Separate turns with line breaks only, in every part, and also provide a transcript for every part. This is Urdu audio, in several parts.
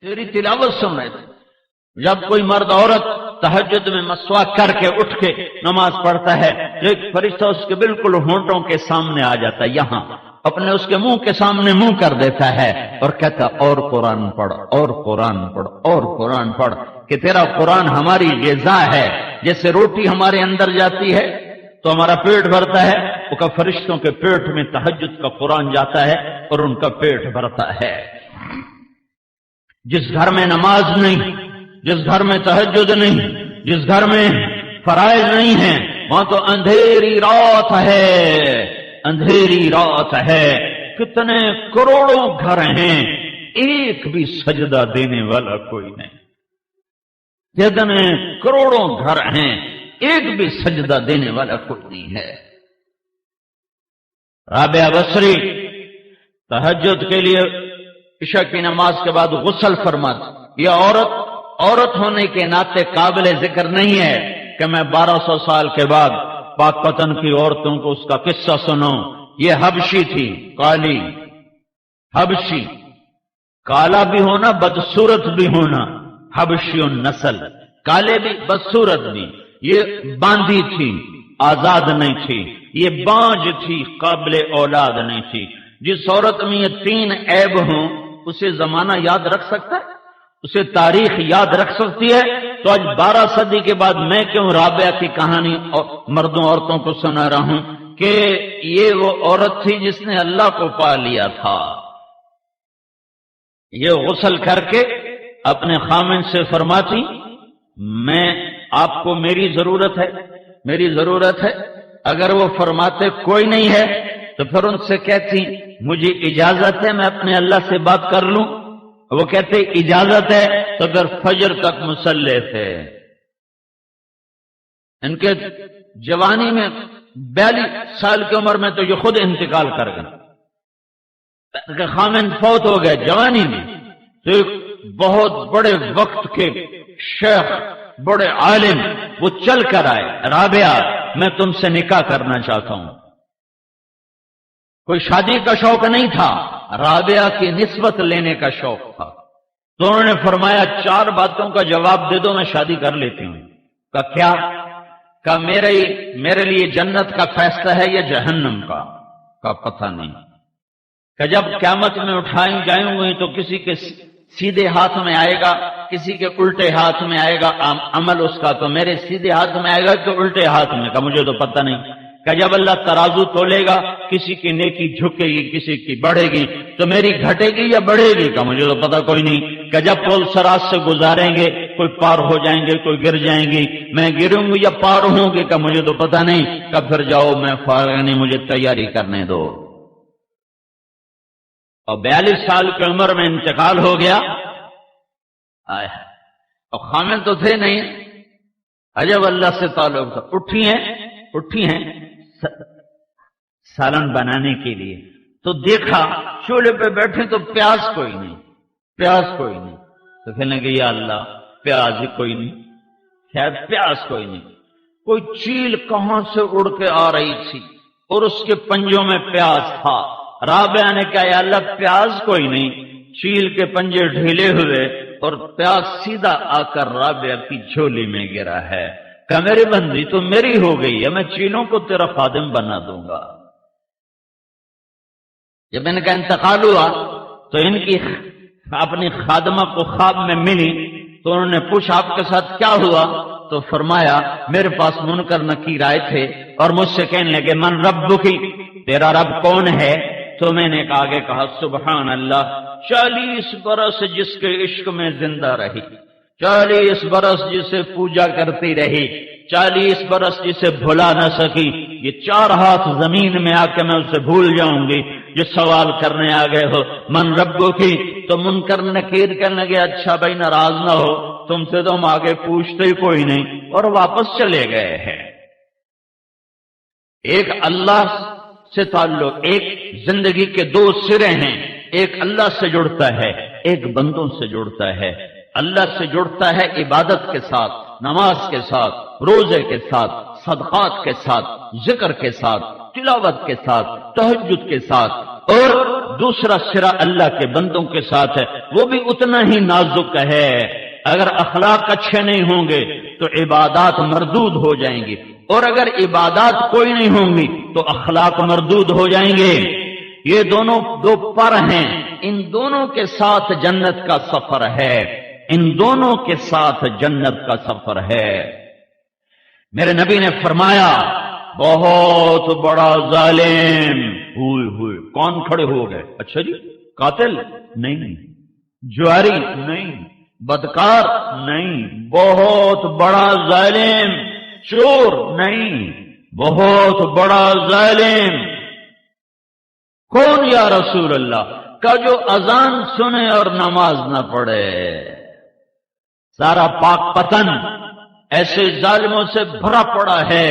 تیری تلاوت سن رہے تھے۔ جب کوئی مرد عورت تہجد میں مسواک کر کے اٹھ کے نماز پڑھتا ہے تو ایک فرشتہ اس کے بالکل ہونٹوں کے سامنے آ جاتا ہے، یہاں اپنے اس کے منہ کے سامنے منہ کر دیتا ہے اور کہتا اور قرآن پڑھ، اور قرآن پڑھ، اور قرآن پڑھ، کہ تیرا قرآن ہماری غذا ہے۔ جیسے روٹی ہمارے اندر جاتی ہے تو ہمارا پیٹ بھرتا ہے، وہ کا فرشتوں کے پیٹ میں تہجد کا قرآن جاتا ہے اور ان کا پیٹ بھرتا ہے۔ جس گھر میں نماز نہیں، جس گھر میں تہجد نہیں، جس گھر میں فرائض نہیں ہیں، وہاں تو اندھیری رات ہے، اندھیری رات ہے۔ کتنے کروڑوں گھر ہیں، ایک بھی سجدہ دینے والا کوئی نہیں۔ کتنے کروڑوں گھر ہیں، ایک بھی سجدہ دینے والا کوئی نہیں ہے۔ رابعہ بصری تہجد کے لیے عشاء کی نماز کے بعد غسل فرماتی۔ یہ عورت ہونے کے ناطے قابل ذکر نہیں ہے کہ میں 1200 سال کے بعد پاک پتن کی عورتوں کو اس کا قصہ سنوں۔ یہ حبشی تھی، کالی، حبشی، کالا بھی ہونا بدصورت بھی ہونا، حبشی النسل، کالے بھی بدصورت بھی۔ یہ باندھی تھی، آزاد نہیں تھی، یہ بانج تھی، قابل اولاد نہیں تھی۔ جس عورت میں یہ 3 عیب ہوں اسے زمانہ یاد رکھ سکتا ہے، اسے تاریخ یاد رکھ سکتی ہے۔ تو آج 12 صدی کے بعد میں کیوں رابعہ کی کہانی مردوں عورتوں کو سنا رہا ہوں کہ یہ وہ عورت تھی جس نے اللہ کو پا لیا تھا۔ یہ غسل کر کے اپنے خامن سے فرماتی میں آپ کو میری ضرورت ہے، میری ضرورت ہے۔ اگر وہ فرماتے کوئی نہیں ہے تو پھر ان سے کہتی مجھے اجازت ہے میں اپنے اللہ سے بات کر لوں، وہ کہتے اجازت ہے، تو پھر فجر تک مصلی تھے۔ ان کے جوانی میں 42 سال کی عمر میں تو یہ خود انتقال کر گئے، خامن فوت ہو گئے جوانی میں۔ تو ایک بہت بڑے وقت کے شیخ، بڑے عالم، وہ چل کر آئے، رابعہ میں تم سے نکاح کرنا چاہتا ہوں۔ کوئی شادی کا شوق نہیں تھا، رابعہ کی نسبت لینے کا شوق تھا۔ تو انہوں نے فرمایا 4 باتوں کا جواب دے دو میں شادی کر لیتی ہوں۔ کہا کیا؟ کہا میرے لیے جنت کا فیصلہ ہے یا جہنم کا؟ کہا پتہ نہیں۔ کہ جب قیامت میں اٹھائیں جائیں گے تو کسی کے سیدھے ہاتھ میں آئے گا، کسی کے الٹے ہاتھ میں آئے گا عمل اس کا، تو میرے سیدھے ہاتھ میں آئے گا کہ الٹے ہاتھ میں؟ کہا مجھے تو پتہ نہیں۔ کہ جب اللہ ترازو تولے گا کسی کی نیکی جھکے گی، کسی کی بڑھے گی، تو میری گھٹے گی یا بڑھے گی؟ کہ مجھے تو پتہ کوئی نہیں۔ کہ جب پول سراج سے گزاریں گے کوئی پار ہو جائیں گے، کوئی گر جائیں گی، میں گروں گی یا پار ہوں گے؟ کہ مجھے تو پتہ نہیں۔ کہ پھر جاؤ میں فارغ نہیں، مجھے تیاری کرنے دو۔ اور 42 سال کی عمر میں انتقال ہو گیا، اور خامن تو تھے نہیں، عجب اللہ سے تعلق تھا۔ اٹھی ہیں سالن بنانے کے لیے، تو دیکھا چولہے پہ بیٹھے تو پیاز کوئی نہیں، تو کہنے کہ یا اللہ پیاز ہی کوئی نہیں، شاید پیاز کوئی نہیں۔ کوئی چیل کہاں سے اڑ کے آ رہی تھی اور اس کے پنجوں میں پیاز تھا۔ رابعہ نے کہا یا اللہ پیاز کوئی نہیں، چیل کے پنجے ڈھیلے ہوئے اور پیاز سیدھا آ کر رابعہ کی جھولی میں گرا ہے۔ کہ میری بندی تو میری ہو گئی ہے، میں چیلوں کو تیرا خادم بنا دوں گا۔ جب ان کا انتقال ہوا تو ان کی اپنی خادمہ کو خواب میں ملی، تو انہوں نے پوچھا آپ کے ساتھ کیا ہوا؟ تو فرمایا میرے پاس منکر نکیر آئے تھے اور مجھ سے کہنے لگے من ربکی، تیرا رب کون ہے؟ تو میں نے آگے کہا سبحان اللہ، 40 برس جس کے عشق میں زندہ رہی، 40 برس جسے پوجا کرتی رہی، 40 برس جسے بھلا نہ سکی، یہ 4 ہاتھ زمین میں آ کے میں اسے بھول جاؤں گی۔ جو سوال کرنے آ گئے ہو من ربو کی، تو منکر نکیر کرنے لگے اچھا بھائی ناراض نہ ہو، تم سے تو ہم آگے پوچھتے ہی کوئی نہیں، اور واپس چلے گئے ہیں۔ ایک اللہ سے تعلق، ایک زندگی کے 2 سرے ہیں، ایک اللہ سے جڑتا ہے، ایک بندوں سے جڑتا ہے۔ اللہ سے جڑتا ہے عبادت کے ساتھ، نماز کے ساتھ، روزے کے ساتھ، صدقات کے ساتھ، ذکر کے ساتھ، تلاوت کے ساتھ، تہجد کے ساتھ، اور دوسرا سرا اللہ کے بندوں کے ساتھ ہے، وہ بھی اتنا ہی نازک ہے۔ اگر اخلاق اچھے نہیں ہوں گے تو عبادات مردود ہو جائیں گی، اور اگر عبادات کوئی نہیں ہوں گی تو اخلاق مردود ہو جائیں گے۔ یہ دونوں دو پر ہیں، ان دونوں کے ساتھ جنت کا سفر ہے، ان دونوں کے ساتھ جنت کا سفر ہے۔ میرے نبی نے فرمایا بہت بڑا ظالم، ہوئے ہوئے کون کھڑے ہو گئے؟ اچھا جی، قاتل نہیں، جواری نہیں، بدکار نہیں، بہت بڑا ظالم، چور نہیں، بہت بڑا ظالم کون یا رسول اللہ؟ کا جو اذان سنے اور نماز نہ پڑھے۔ سارا پاک پتن ایسے ظالموں سے بھرا پڑا ہے،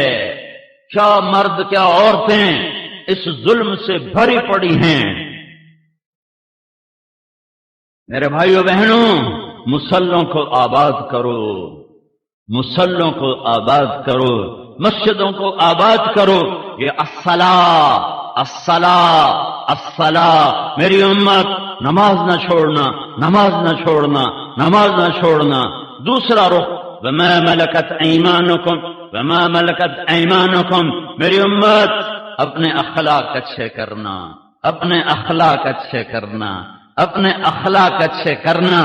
کیا مرد کیا عورتیں اس ظلم سے بھری پڑی ہیں۔ میرے بھائیو بہنوں، مصلوں کو آباد کرو، مصلوں کو آباد کرو، مسجدوں کو آباد کرو۔ یہ الصلاۃ الصلاۃ الصلاۃ، میری امت نماز نہ چھوڑنا، نماز نہ چھوڑنا، نماز نہ چھوڑنا۔ دوسرا رخ وما ملکت ایمانکم، وما ملکت ایمانکم، میری امت اپنے اخلاق اچھے کرنا، اپنے اخلاق اچھے کرنا، اپنے اخلاق اچھے کرنا۔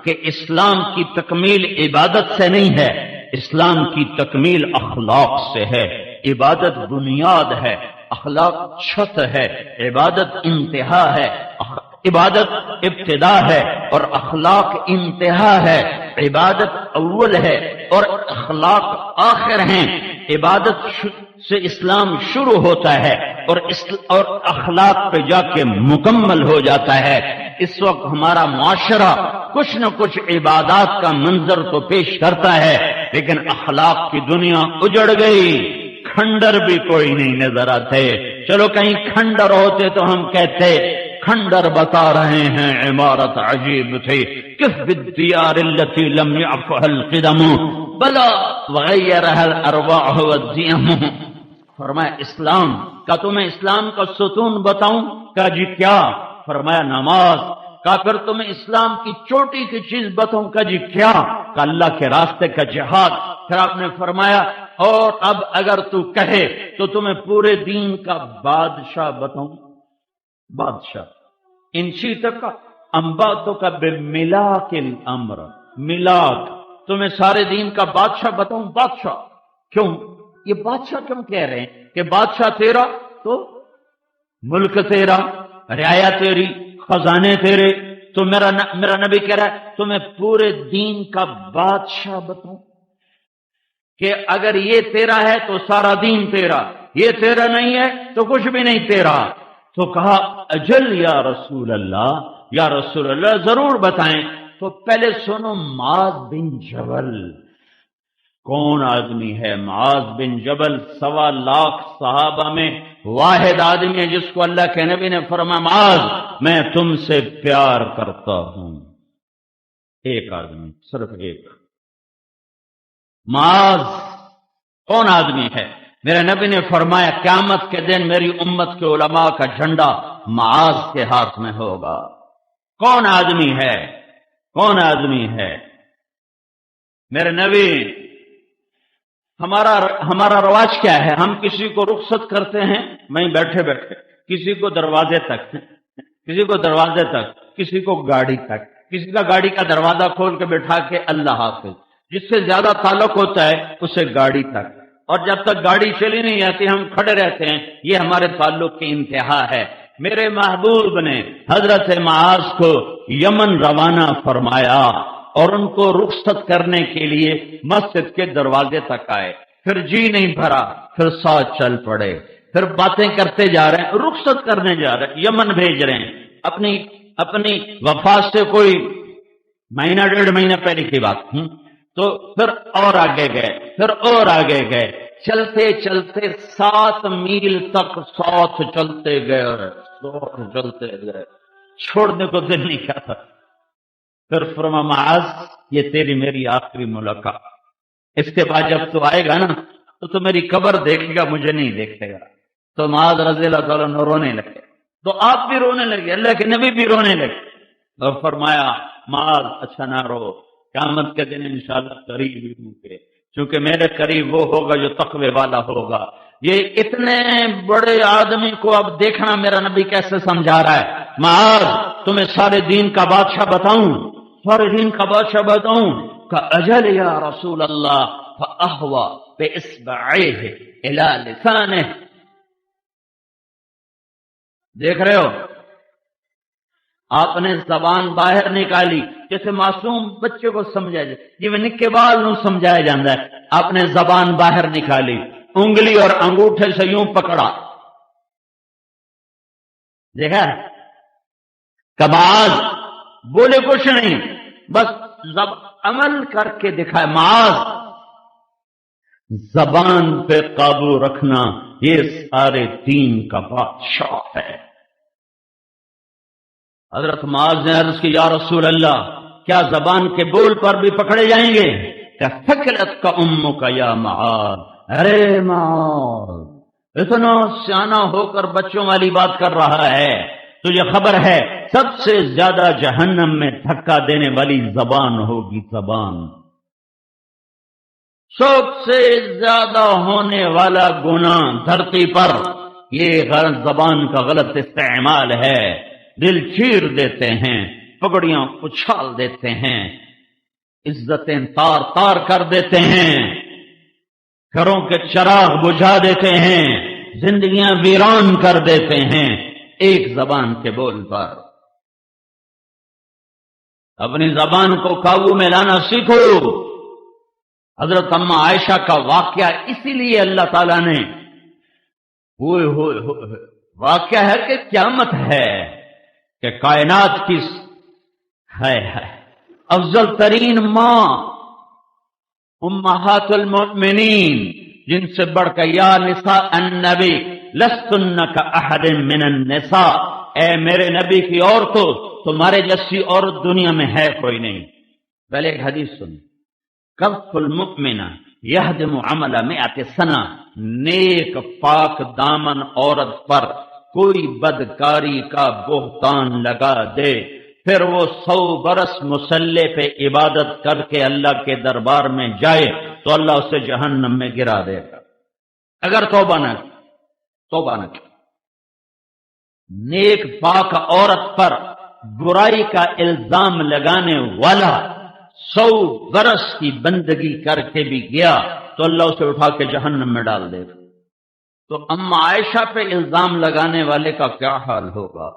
کہ اسلام کی تکمیل عبادت سے نہیں ہے، اسلام کی تکمیل اخلاق سے ہے۔ عبادت بنیاد ہے، اخلاق چھت ہے، عبادت انتہا ہے، عبادت ابتدا ہے اور اخلاق انتہا ہے، عبادت اول ہے اور اخلاق آخر ہیں۔ عبادت سے اسلام شروع ہوتا ہے اور اخلاق پہ جا کے مکمل ہو جاتا ہے۔ اس وقت ہمارا معاشرہ کچھ نہ کچھ عبادات کا منظر تو پیش کرتا ہے، لیکن اخلاق کی دنیا اجڑ گئی، کھنڈر بھی کوئی نہیں نظر آتے۔ چلو کہیں کھنڈر ہوتے تو ہم کہتے کھنڈر بتا رہے ہیں عمارت عجیب تھی، کف بالدیار التي لم يعفها القدم بلا وغيرها الارواح والديم۔ فرمایا اسلام کا تمہیں اسلام کا ستون بتاؤں؟ کہا جی کیا؟ فرمایا نماز۔ کہا پھر تمہیں اسلام کی چوٹی کی چیز بتاؤں؟ کہا جی کیا؟ کہا اللہ کے راستے کا جہاد۔ پھر آپ نے فرمایا اور اب اگر تو کہے تو تمہیں پورے دین کا بادشاہ بتاؤں؟ بادشاہ ان شئت کا انباتوں کا بملاک الامر، ملاک، تمہیں سارے دین کا بادشاہ بتاؤں؟ بادشاہ کیوں؟ یہ بادشاہ کیوں کہہ رہے ہیں کہ بادشاہ تیرا تو ملک تیرا، رعایا تیری، خزانے تیرے، تو میرا نبی کہہ رہا ہے تمہیں پورے دین کا بادشاہ بتاؤں کہ اگر یہ تیرا ہے تو سارا دین تیرا، یہ تیرا نہیں ہے تو کچھ بھی نہیں تیرا۔ تو کہا اجل یا رسول اللہ، یا رسول اللہ ضرور بتائیں۔ تو پہلے سنو معاذ بن جبل کون آدمی ہے؟ معاذ بن جبل 1.25 لاکھ صحابہ میں واحد آدمی ہے جس کو اللہ کے نبی نے فرمایا معاذ میں تم سے پیار کرتا ہوں۔ ایک آدمی، صرف ایک۔ معاذ کون آدمی ہے؟ میرے نبی نے فرمایا قیامت کے دن میری امت کے علماء کا جھنڈا معاذ کے ہاتھ میں ہوگا۔ کون آدمی ہے؟ کون آدمی ہے؟ میرے نبی، ہمارا رواج کیا ہے؟ ہم کسی کو رخصت کرتے ہیں وہیں بیٹھے بیٹھے، کسی کو دروازے تک، کسی کو دروازے تک، کسی کو گاڑی تک، کسی کا گاڑی کا دروازہ کھول کے بٹھا کے اللہ حافظ۔ جس سے زیادہ تعلق ہوتا ہے اسے گاڑی تک، اور جب تک گاڑی چلی نہیں جاتی ہم کھڑے رہتے ہیں۔ یہ ہمارے تعلق کی انتہا ہے۔ میرے محبوب نے حضرت معاذ کو یمن روانہ فرمایا اور ان کو رخصت کرنے کے لیے مسجد کے دروازے تک آئے۔ پھر جی نہیں بھرا، پھر ساتھ چل پڑے، پھر باتیں کرتے جا رہے ہیں، رخصت کرنے جا رہے ہیں، یمن بھیج رہے ہیں۔ اپنی وفات سے کوئی مہینہ 1.5 مہینہ پہلے کی بات۔ تو پھر اور آگے گئے، پھر اور آگے گئے، چلتے چلتے 7 میل تک ساتھ چلتے گئے، چلتے گئے، چھوڑنے کو دل نہیں کیا تھا۔ پھر فرمایا معاذ یہ تیری میری آخری ملاقات، اس کے بعد جب تو آئے گا نا تو میری قبر دیکھے گا، مجھے نہیں دیکھے گا۔ تو معاذ رضی اللہ تعالیٰ عنہ رونے لگے۔ تو آپ بھی رونے لگے، اللہ کے نبی بھی رونے لگے اور فرمایا معاذ اچھا نہ رو، قیامت کے دن انشاءاللہ قریب ہی ہوں گے، چونکہ میرے قریب وہ ہوگا جو تقوی والا ہوگا۔ یہ اتنے بڑے آدمی کو اب دیکھنا میرا نبی کیسے سمجھا رہا ہے، معاذ تمہیں سارے دین کا بادشاہ بتاؤں، سارے دین کا بادشاہ بتاؤں؟ کہ اجل یا رسول اللہ، فاہوا باصبعیہ الی لسانہ۔ دیکھ رہے ہو، آپ نے زبان باہر نکالی جیسے معصوم بچے کو سمجھایا جائے، جی میں نکے بال نو سمجھایا جاتا ہے، آپ نے زبان باہر نکالی، انگلی اور انگوٹھے سے یوں پکڑا، دیکھا کباز بولے کچھ نہیں، بس عمل کر کے دکھائے۔ معاذ زبان پہ قابو رکھنا یہ سارے دین کا بادشاہ ہے۔ حضرت معاذ نے عرض کی یا رسول اللہ کیا زبان کے بول پر بھی پکڑے جائیں گے؟ کہ ثقلت کا امک یا معاذ، ارے معاذ اتنا سیانا ہو کر بچوں والی بات کر رہا ہے، تجھے خبر ہے سب سے زیادہ جہنم میں دھکا دینے والی زبان ہوگی، زبان سب سے زیادہ ہونے والا گناہ دھرتی پر یہ زبان کا غلط استعمال ہے۔ دل چیر دیتے ہیں، پگڑیاں اچھال دیتے ہیں، عزتیں تار تار کر دیتے ہیں، گھروں کے چراغ بجھا دیتے ہیں، زندگیاں ویران کر دیتے ہیں ایک زبان کے بول پر۔ اپنی زبان کو قابو میں لانا سیکھو۔ حضرت اماں عائشہ کا واقعہ اسی لیے اللہ تعالیٰ نے واقعہ ہے کہ قیامت ہے کہ کائنات کی ہے افضل ترین ماں امہات المؤمنین، جن سے بڑھ کر یا نساء النبی لستن کاحد من النساء، اے میرے نبی کی عورتوں تمہارے جیسی عورت دنیا میں ہے کوئی نہیں۔ پہلے ایک حدیث سنیں، کف المؤمن یہدم عمل مئات سنہ، نیک پاک دامن عورت پر کوئی بدکاری کا بہتان لگا دے پھر وہ 100 برس مصلی پہ عبادت کر کے اللہ کے دربار میں جائے تو اللہ اسے جہنم میں گرا دے گا، اگر توبہ نہ کی۔ نیک پاک عورت پر برائی کا الزام لگانے والا 100 برس کی بندگی کر کے بھی گیا تو اللہ اسے اٹھا کے جہنم میں ڈال دے گا۔ تو اماں عائشہ پہ الزام لگانے والے کا کیا حال ہوگا؟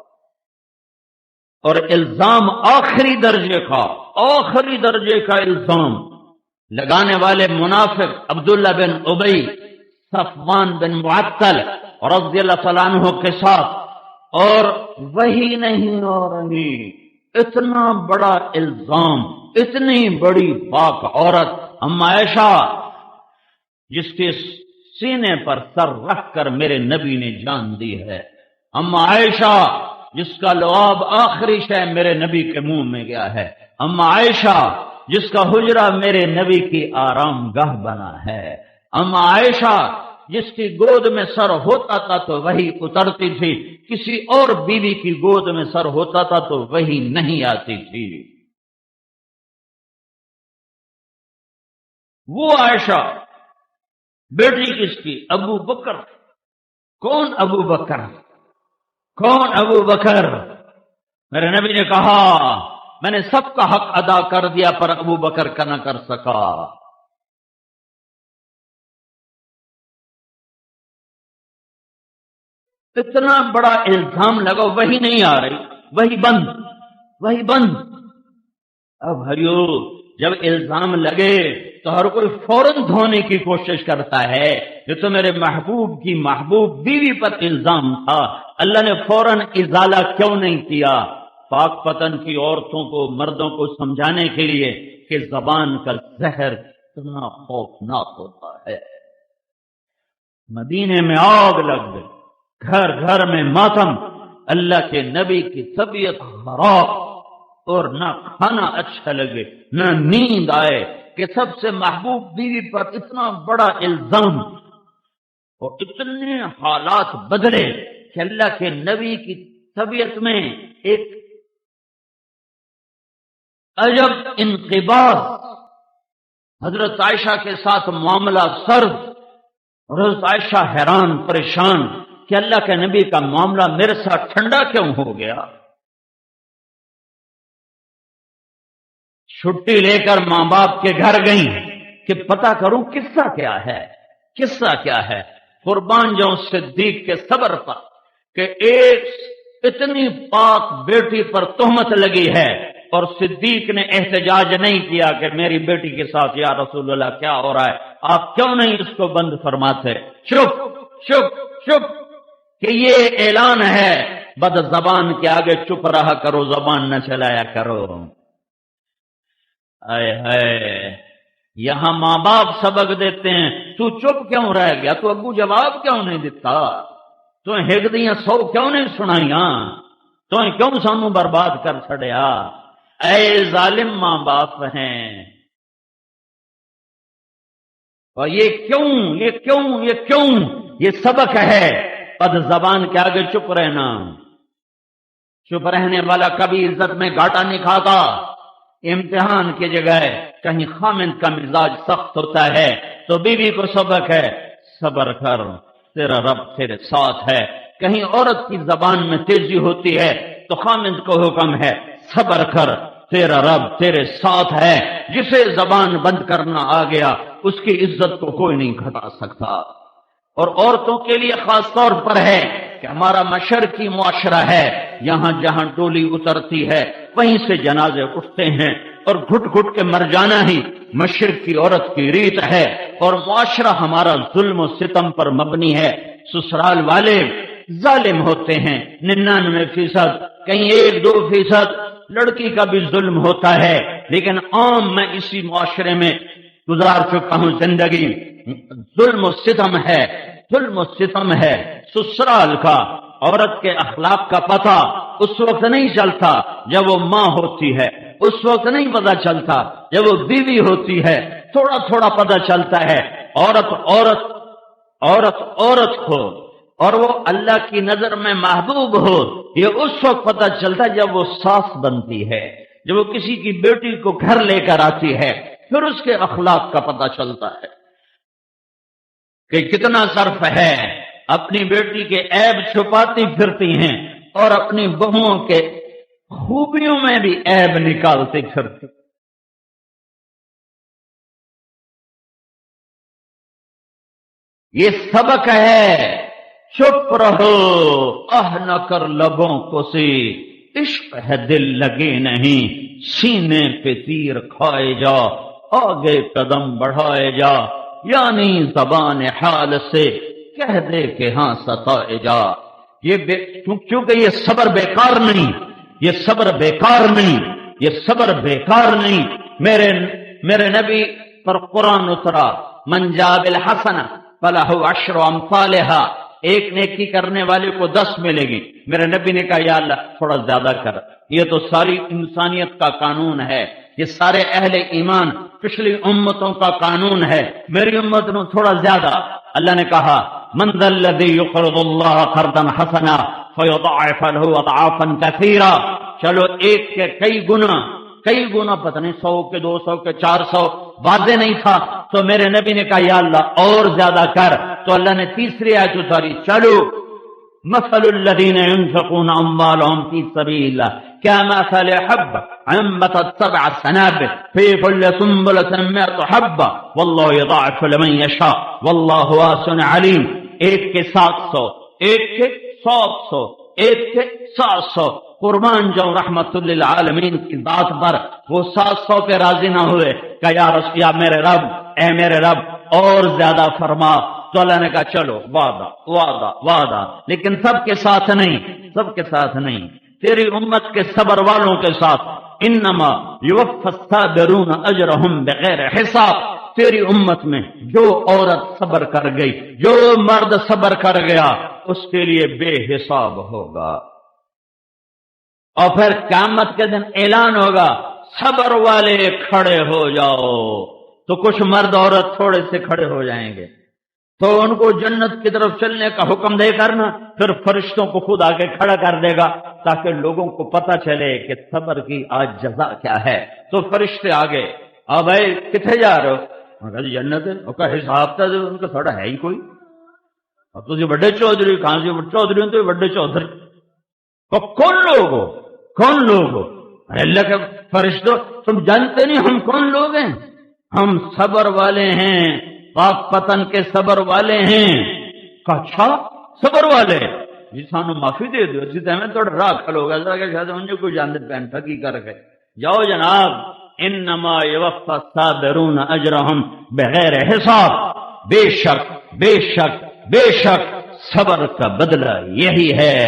اور الزام آخری درجے کا الزام لگانے والے منافق عبداللہ بن ابی، صفوان بن معطل رضی اللہ تعالیٰ عنہ کے ساتھ، اور وہی نہیں اور نہیں، اتنا بڑا الزام، اتنی بڑی پاک عورت اماں عائشہ جس کے سینے پر سر رکھ کر میرے نبی نے جان دی ہے، اماں عائشہ جس کا لعاب آخری شے میرے نبی کے منہ میں گیا ہے، اماں عائشہ جس کا حجرہ میرے نبی کی آرام گاہ بنا ہے، اماں عائشہ جس کی گود میں سر ہوتا تھا تو وہی اترتی تھی، کسی اور بیوی کی گود میں سر ہوتا تھا تو وہی نہیں آتی تھی۔ وہ عائشہ بیٹی کس کی؟ ابو بکر۔ کون ابو بکر؟ میرے نبی نے کہا میں نے سب کا حق ادا کر دیا پر ابو بکر کا نہ کر سکا۔ اتنا بڑا الزام لگا، وہی نہیں آ رہی، وہی بند۔ اب بھائیو جب الزام لگے تو ہر کوئی فوراً دھونے کی کوشش کرتا ہے، یہ تو میرے محبوب کی محبوب بیوی پر الزام تھا، اللہ نے فوراً ازالہ کیوں نہیں کیا؟ پاک پتن کی عورتوں کو، مردوں کو سمجھانے کے لیے کہ زبان کا زہر کتنا خوفناک ہوتا ہے۔ مدینے میں آگ لگ گئی، گھر گھر میں ماتم، اللہ کے نبی کی طبیعت خراب، اور نہ کھانا اچھا لگے نہ نیند آئے کہ سب سے محبوب بیوی پر اتنا بڑا الزام، اور اتنے حالات بدلے کہ اللہ کے نبی کی طبیعت میں ایک عجب انقباض، حضرت عائشہ کے ساتھ معاملہ سرد، اور حضرت عائشہ حیران پریشان کہ اللہ کے نبی کا معاملہ میرے ساتھ ٹھنڈا کیوں ہو گیا۔ چھٹی لے کر ماں باپ کے گھر گئیں کہ پتہ کروں قصہ کیا ہے، قصہ کیا ہے۔ قربان جاؤں صدیق کے صبر پر کہ ایک اتنی پاک بیٹی پر تہمت لگی ہے، اور صدیق نے احتجاج نہیں کیا کہ میری بیٹی کے ساتھ یا رسول اللہ کیا ہو رہا ہے، آپ کیوں نہیں اس کو بند فرماتے؟ چپ چپ چپ، کہ یہ اعلان ہے بد زبان کے آگے چپ رہا کرو، زبان نہ چلایا کرو۔ اے ہے، یہاں ماں باپ سبق دیتے ہیں، تو چپ کیوں رہ گیا؟ تو ابو جواب کیوں نہیں دیتا؟ تو ہگدیاں 100 کیوں نہیں سنائیاں؟ تو کیوں سانو برباد کر چھڑیا؟ اے ظالم ماں باپ ہیں، اور یہ کیوں یہ سبق ہے بد زبان کے آگے چپ رہنا۔ چپ رہنے والا کبھی عزت میں گھاٹا نہیں کھاتا۔ امتحان کی جگہ کہیں خامند کا مزاج سخت ہوتا ہے تو بیوی کو سبق ہے، صبر کر تیرا رب تیرے ساتھ ہے۔ کہیں عورت کی زبان میں تیزی ہوتی ہے تو خامند کو حکم ہے، صبر کر تیرا رب تیرے ساتھ ہے۔ جسے زبان بند کرنا آ گیا اس کی عزت کو کوئی نہیں گھٹا سکتا۔ اور عورتوں کے لیے خاص طور پر ہے کہ ہمارا مشرقی معاشرہ ہے، یہاں جہاں ڈولی اترتی ہے وہیں سے جنازے اٹھتے ہیں، اور گھٹ گھٹ کے مر جانا ہی مشرق کی عورت کی ریت ہے۔ اور معاشرہ ہمارا ظلم و ستم پر مبنی ہے۔ سسرال والے ظالم ہوتے ہیں 99%، کہیں 1-2% لڑکی کا بھی ظلم ہوتا ہے، لیکن عام میں اسی معاشرے میں گزار چکا ہوں زندگی۔ ظلم و ستم ہے، ظلم و ستم ہے۔ سسرال کا عورت کے اخلاق کا پتہ اس وقت نہیں چلتا جب وہ ماں ہوتی ہے، اس وقت نہیں پتہ چلتا جب وہ بیوی ہوتی ہے، تھوڑا تھوڑا پتہ چلتا ہے۔ عورت عورت عورت عورت ہو اور وہ اللہ کی نظر میں محبوب ہو، یہ اس وقت پتہ چلتا ہے جب وہ ساس بنتی ہے، جب وہ کسی کی بیٹی کو گھر لے کر آتی ہے، پھر اس کے اخلاق کا پتہ چلتا ہے کہ کتنا صرف ہے۔ اپنی بیٹی کے عیب چھپاتی پھرتی ہیں اور اپنی بہوؤں کے خوبیوں میں بھی عیب نکالتی پھرتی۔ یہ سبق ہے، چپ رہو، نہ کر لبوں کو سی، عشق ہے دل لگے نہیں، سینے پہ تیر کھائے جا، آگے قدم بڑھائے جا، یعنی زبان حال سے کہہ دے کہ ہاں ستائے جا۔ چونکہ یہ صبر بیکار نہیں، یہ صبر بیکار نہیں، یہ صبر بیکار نہیں۔ میرے نبی پر قرآن اترا، من جاء بالحسنہ فلہ عشر امثالہا، ایک نیکی کرنے والے کو 10 ملے گی۔ میرے نبی نے کہا یا اللہ تھوڑا زیادہ کر، یہ تو ساری انسانیت کا قانون ہے، یہ سارے اہل ایمان پچھلی امتوں کا قانون ہے، میری امت نے تھوڑا زیادہ۔ اللہ نے کہا من ذا الذی یقرض اللہ قرضا حسنا فیضاعف له اضعافا کثیرا، چلو ایک کے کئی گنا پتہ نہیں 100 کے 200 کے 400، واضح نہیں تھا تو میرے نبی نے کہا یا اللہ اور زیادہ کر، تو اللہ نے تیسری آیت اتاری، چلو مثل الذین ينفقون اموالهم فی سبیل اللہ كمثل حبة انبتت 7 سنابل في كل سنبلة 100 حبة والله يضاعف لمن يشاء والله واسع علیم۔ ایک کے 700، ایک کے 700، ایک کے 700۔ قربان جاؤں رحمت للعالمین کی ذات پر، وہ 700 پہ راضی نہ ہوئے کہ یا میرے رب، اے میرے رب اور زیادہ فرما، تو اللہ نے کہا چلو وعدہ وعدہ وعدہ، لیکن سب کے ساتھ نہیں، سب کے ساتھ نہیں، تیری امت کے صبر والوں کے ساتھ۔ انما یوفی الصابرون اجرہم بغیر حساب، تیری امت میں جو عورت صبر کر گئی، جو مرد صبر کر گیا، اس کے لیے بے حساب ہوگا۔ اور پھر قیامت کے دن اعلان ہوگا صبر والے کھڑے ہو جاؤ، تو کچھ مرد عورت تھوڑے سے کھڑے ہو جائیں گے، تو ان کو جنت کی طرف چلنے کا حکم دے کر نا پھر فرشتوں کو خود آگے کھڑا کر دے گا تاکہ لوگوں کو پتہ چلے کہ صبر کی آج جزا کیا ہے۔ تو فرشتے آگے بھائی کتنے جا رہے ہو؟ انہوں نے کہا جی جنت ہے۔ ان کا حساب تھا ان کا تھوڑا ہے ہی کوئی، اب تو بڑے چودھری کہاں سے چودھری ہوں تو بڑے چودھری تو کون لوگ ہو؟ کون لوگ ہو؟ اللہ کے فرشتوں تم جانتے نہیں ہم کون لوگ ہیں؟ ہم صبر والے ہیں، پاک پتن کے صبر والے ہیں۔ اچھا صبر والے جی سانو معافی دے دو اسی تو ہمیں تھوڑا راہ کھلو گا ذرا کہ شاید انہیں کوئی جانتے پہن ٹھگی کر کے جاؤ جناب انما یوفی الصابرون اجرہم بغیر حساب، بے شک بے شک بے شک صبر کا بدلہ یہی ہے۔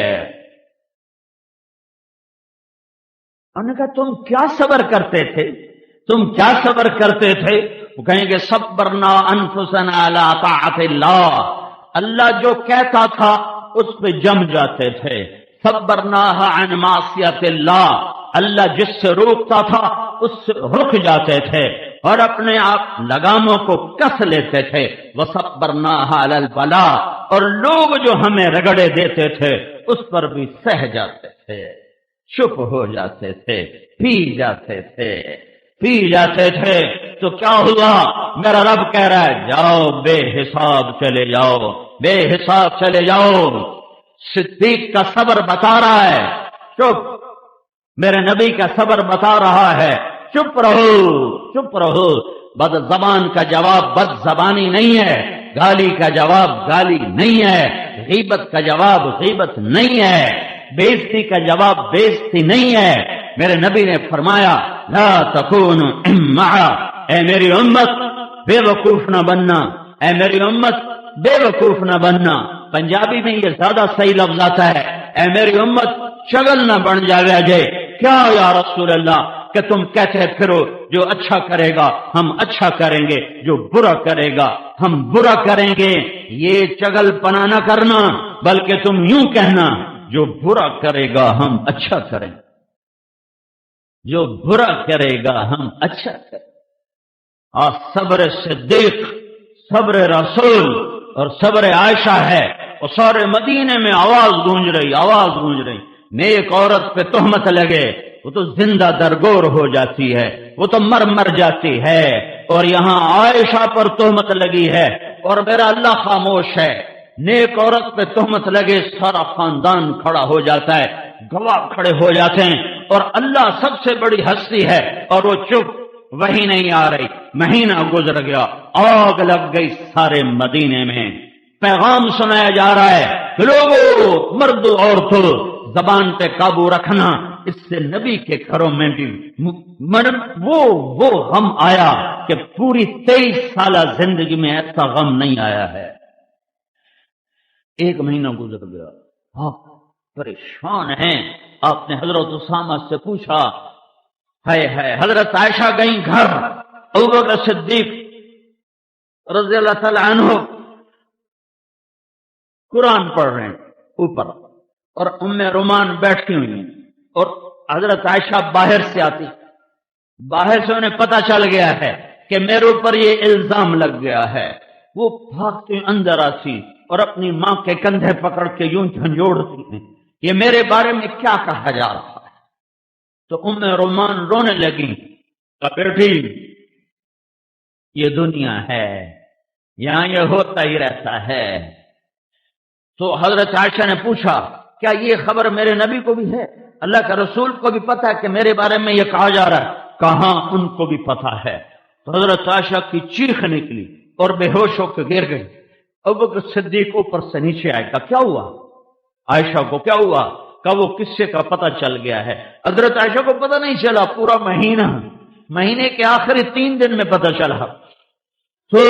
انہوں نے کہا تم کیا صبر کرتے تھے؟ تم کیا صبر کرتے تھے؟ وہ کہیں گے صبرنا انفسنا علی طاعت اللہ، اللہ جو کہتا تھا اس پہ جم جاتے تھے۔ صبرنا عن معصیت اللہ، اللہ جس سے روکتا تھا اس سے رک جاتے تھے اور اپنے آپ لگاموں کو کس لیتے تھے۔ وصبرنا علی البلاء، اور لوگ جو ہمیں رگڑے دیتے تھے اس پر بھی سہ جاتے تھے، چپ ہو جاتے تھے، پی جاتے تھے پی جاتے تھے۔ تو کیا ہوا؟ میرا رب کہہ رہا ہے جاؤ بے حساب چلے جاؤ، بے حساب چلے جاؤ۔ صدیق کا صبر بتا رہا ہے چپ، میرے نبی کا صبر بتا رہا ہے چپ رہو چپ رہو۔ بد زبان کا جواب بد زبانی نہیں ہے، گالی کا جواب گالی نہیں ہے، غیبت کا جواب غیبت نہیں ہے، بےزتی کا جواب بےزتی نہیں ہے۔ میرے نبی نے فرمایا لا تکون امعا، اے میری امت بے وقوف نہ بننا، اے میری امت بے وقوف نہ بننا۔ پنجابی میں یہ زیادہ صحیح لفظ آتا ہے اے میری امت شغل نہ بن جاوے جے۔ کیا یا رسول اللہ کہ تم کہتے پھرو جو اچھا کرے گا ہم اچھا کریں گے، جو برا کرے گا ہم برا کریں گے۔ یہ چگل پنا نہ کرنا، بلکہ تم یوں کہنا جو برا کرے گا ہم اچھا کریں، جو برا کرے گا ہم اچھا کریں۔ اور صبر صدیق، صبر رسول اور صبر عائشہ ہے، اور سارے مدینے میں آواز گونج رہی۔ نیک عورت پہ تہمت لگے وہ تو زندہ درگور ہو جاتی ہے، وہ تو مر جاتی ہے، اور یہاں عائشہ پر تہمت لگی ہے اور میرا اللہ خاموش ہے۔ نیک عورت پہ تہمت لگے سارا خاندان کھڑا ہو جاتا ہے، گواہ کھڑے ہو جاتے ہیں، اور اللہ سب سے بڑی ہستی ہے اور وہ چپ، وہی نہیں آ رہی۔ مہینہ گزر گیا، آگ لگ گئی سارے مدینے میں۔ پیغام سنایا جا رہا ہے کہ لوگوں، مرد عورتوں، زبان پہ قابو رکھنا، اس سے نبی کے گھروں میں بھی وہ غم آیا کہ پوری 23 سالہ زندگی میں ایسا غم نہیں آیا ہے۔ ایک مہینہ گزر گیا، آپ پریشان ہیں۔ آپ نے حضرت اسامہ سے پوچھا، ہے حضرت عائشہ گئیں گھر، ابوبکر صدیق رضی اللہ تعالی عنہ قرآن پڑھ رہے ہیں اوپر، اور ام رومان بیٹھی ہوئی ہیں، اور حضرت عائشہ باہر سے آتی، باہر سے انہیں پتہ چل گیا ہے کہ میرے اوپر یہ الزام لگ گیا ہے۔ وہ بھاگتی اندر آتی اور اپنی ماں کے کندھے پکڑ کے یوں جھنجھوڑتی ہیں، یہ میرے بارے میں کیا کہا جا رہا ہے؟ تو ام رومان رونے لگی، بیٹی یہ دنیا ہے، یہاں یہ ہوتا ہی رہتا ہے۔ تو حضرت عائشہ نے پوچھا کیا یہ خبر میرے نبی کو بھی ہے؟ اللہ کا رسول کو بھی پتا ہے کہ میرے بارے میں یہ کہا جا رہا ہے؟ کہاں ان کو بھی پتا ہے۔ تو حضرت عائشہ کی چیخ نکلی اور بے ہوش ہو کے گر گئی۔ ابوبکر صدیق اوپر سے نیچے آئے، کہا کیا ہوا؟ عائشہ کو کیا ہوا؟ کہ وہ قصے کا پتہ چل گیا ہے۔ حضرت عائشہ کو پتہ نہیں چلا، پورا مہینے کے آخری 3 دن میں پتہ چلا۔ تو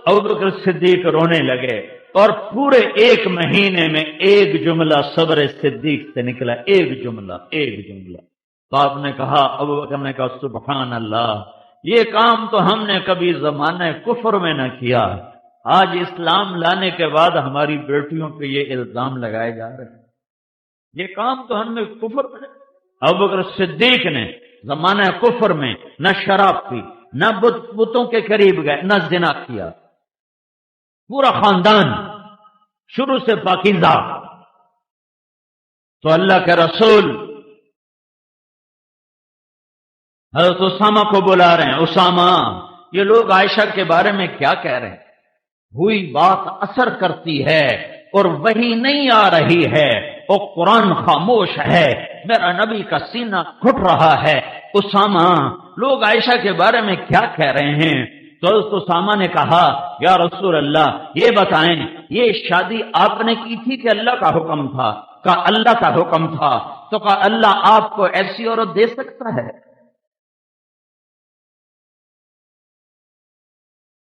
ابوبکر صدیق رونے لگے، اور پورے 1 مہینے میں ایک جملہ صبر صدیق سے نکلا، ایک جملہ۔ تو آپ نے کہا، ابوبکر نے کہا سبحان اللہ، یہ کام تو ہم نے کبھی زمانہ کفر میں نہ کیا، آج اسلام لانے کے بعد ہماری بیٹیوں پہ یہ الزام لگائے جا رہے ہیں، یہ کام تو ہم نے کفر میں۔ ابوبکر صدیق نے زمانہ کفر میں نہ شراب پی، نہ بتوں کے قریب گئے، نہ زنا کیا، پورا خاندان شروع سے پاکیزہ. تو اللہ کے رسول حضرت اسامہ کو بلا رہے ہیں. اسامہ، یہ لوگ عائشہ کے بارے میں کیا کہہ رہے ہیں؟ ہوئی بات اثر کرتی ہے اور وہی نہیں آ رہی ہے، اور قرآن خاموش ہے، میرا نبی کا سینہ گھٹ رہا ہے. اسامہ، لوگ عائشہ کے بارے میں کیا کہہ رہے ہیں؟ تو حضرت اسامہ نے کہا، یا رسول اللہ، یہ بتائیں، یہ شادی آپ نے کی تھی کہ اللہ کا حکم تھا؟ کہا اللہ کا حکم تھا. تو کہا اللہ آپ کو ایسی عورت دے سکتا ہے؟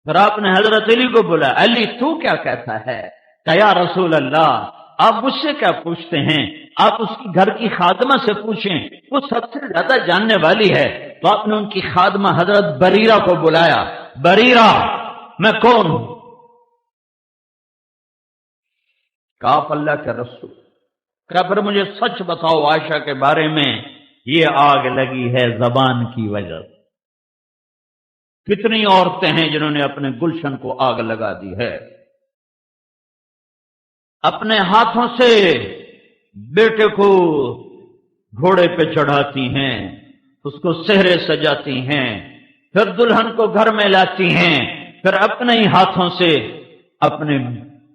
پھر آپ نے حضرت علی کو بولا، علی تو کیا کہتا ہے؟ کہ یا رسول اللہ، آپ مجھ سے کیا پوچھتے ہیں؟ آپ اس کی گھر کی خادمہ سے پوچھیں، وہ سب سے زیادہ جاننے والی ہے. تو آپ نے ان کی خادمہ حضرت بریرہ کو بلایا. بریرہ، میں کون ہوں؟ کہا آپ اللہ کے رسول. کہا پھر مجھے سچ بتاؤ، عائشہ کے بارے میں یہ آگ لگی ہے زبان کی وجہ سے. کتنی عورتیں ہیں جنہوں نے اپنے گلشن کو آگ لگا دی ہے؟ اپنے ہاتھوں سے بیٹے کو گھوڑے پہ چڑھاتی ہیں، اس کو سہرے سجاتی ہیں، پھر دلہن کو گھر میں لاتی ہیں، پھر اپنے ہی ہاتھوں سے اپنے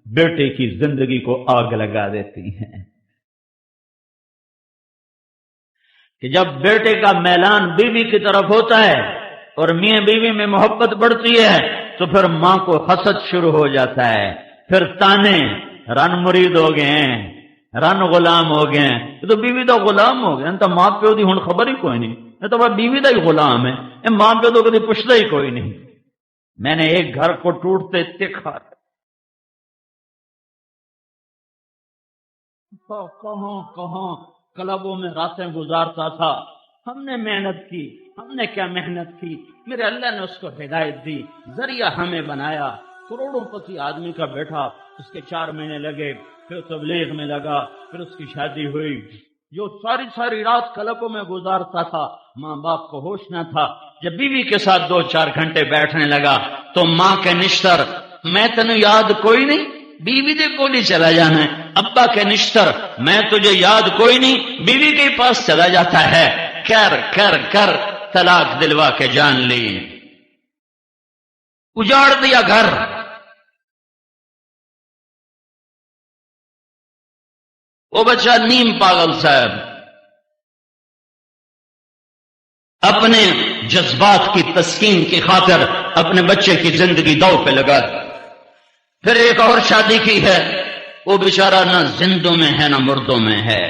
بیٹے کی زندگی کو آگ لگا دیتی ہیں. کہ جب بیٹے کا میلان بیوی کی طرف ہوتا ہے اور میاں بیوی میں محبت بڑھتی ہے تو پھر ماں کو حسد شروع ہو جاتا ہے، پھر تانے، رن مرید ہو گئے ہیں، رن غلام ہو گئے ہیں. یہ تو بیوی دا غلام ہو گیا، تو ماں پیو دی ہن خبر ہی کوئی نہیں، یہ تو بیوی دا ہی غلام ہے، ماں پیو تو کبھی پوچھتا ہی کوئی نہیں. میں نے ایک گھر کو ٹوٹتے دیکھا، کہاں کہاں کلبوں میں راتیں گزارتا تھا. ہم نے محنت کی، ہم نے کیا محنت کی، میرے اللہ نے اس کو ہدایت دی، ذریعہ ہمیں بنایا. کروڑوں پتی آدمی کا بیٹا، اس کے 4 مہینے لگے، پھر تبلیغ میں لگا، پھر اس کی شادی ہوئی. جو ساری ساری رات کلبوں میں گزارتا تھا، ماں باپ کو ہوش نہ تھا. جب بیوی کے ساتھ 2-4 گھنٹے بیٹھنے لگا تو ماں کے نشتر، میں تنو یاد کوئی نہیں، بیوی دے کولی چلا جانا ہے. ابا کے نشتر، میں تجھے یاد کوئی نہیں، بیوی کے پاس چلا جاتا ہے. کر کر کر طلاق دلوا کے جان لی، اجاڑ دیا گھر. وہ بچہ نیم پاگل صاحب اپنے جذبات کی تسکین کی خاطر اپنے بچے کی زندگی داؤ پہ لگا. پھر ایک اور شادی کی ہے، وہ بیچارہ نہ زندوں میں ہے نہ مردوں میں ہے.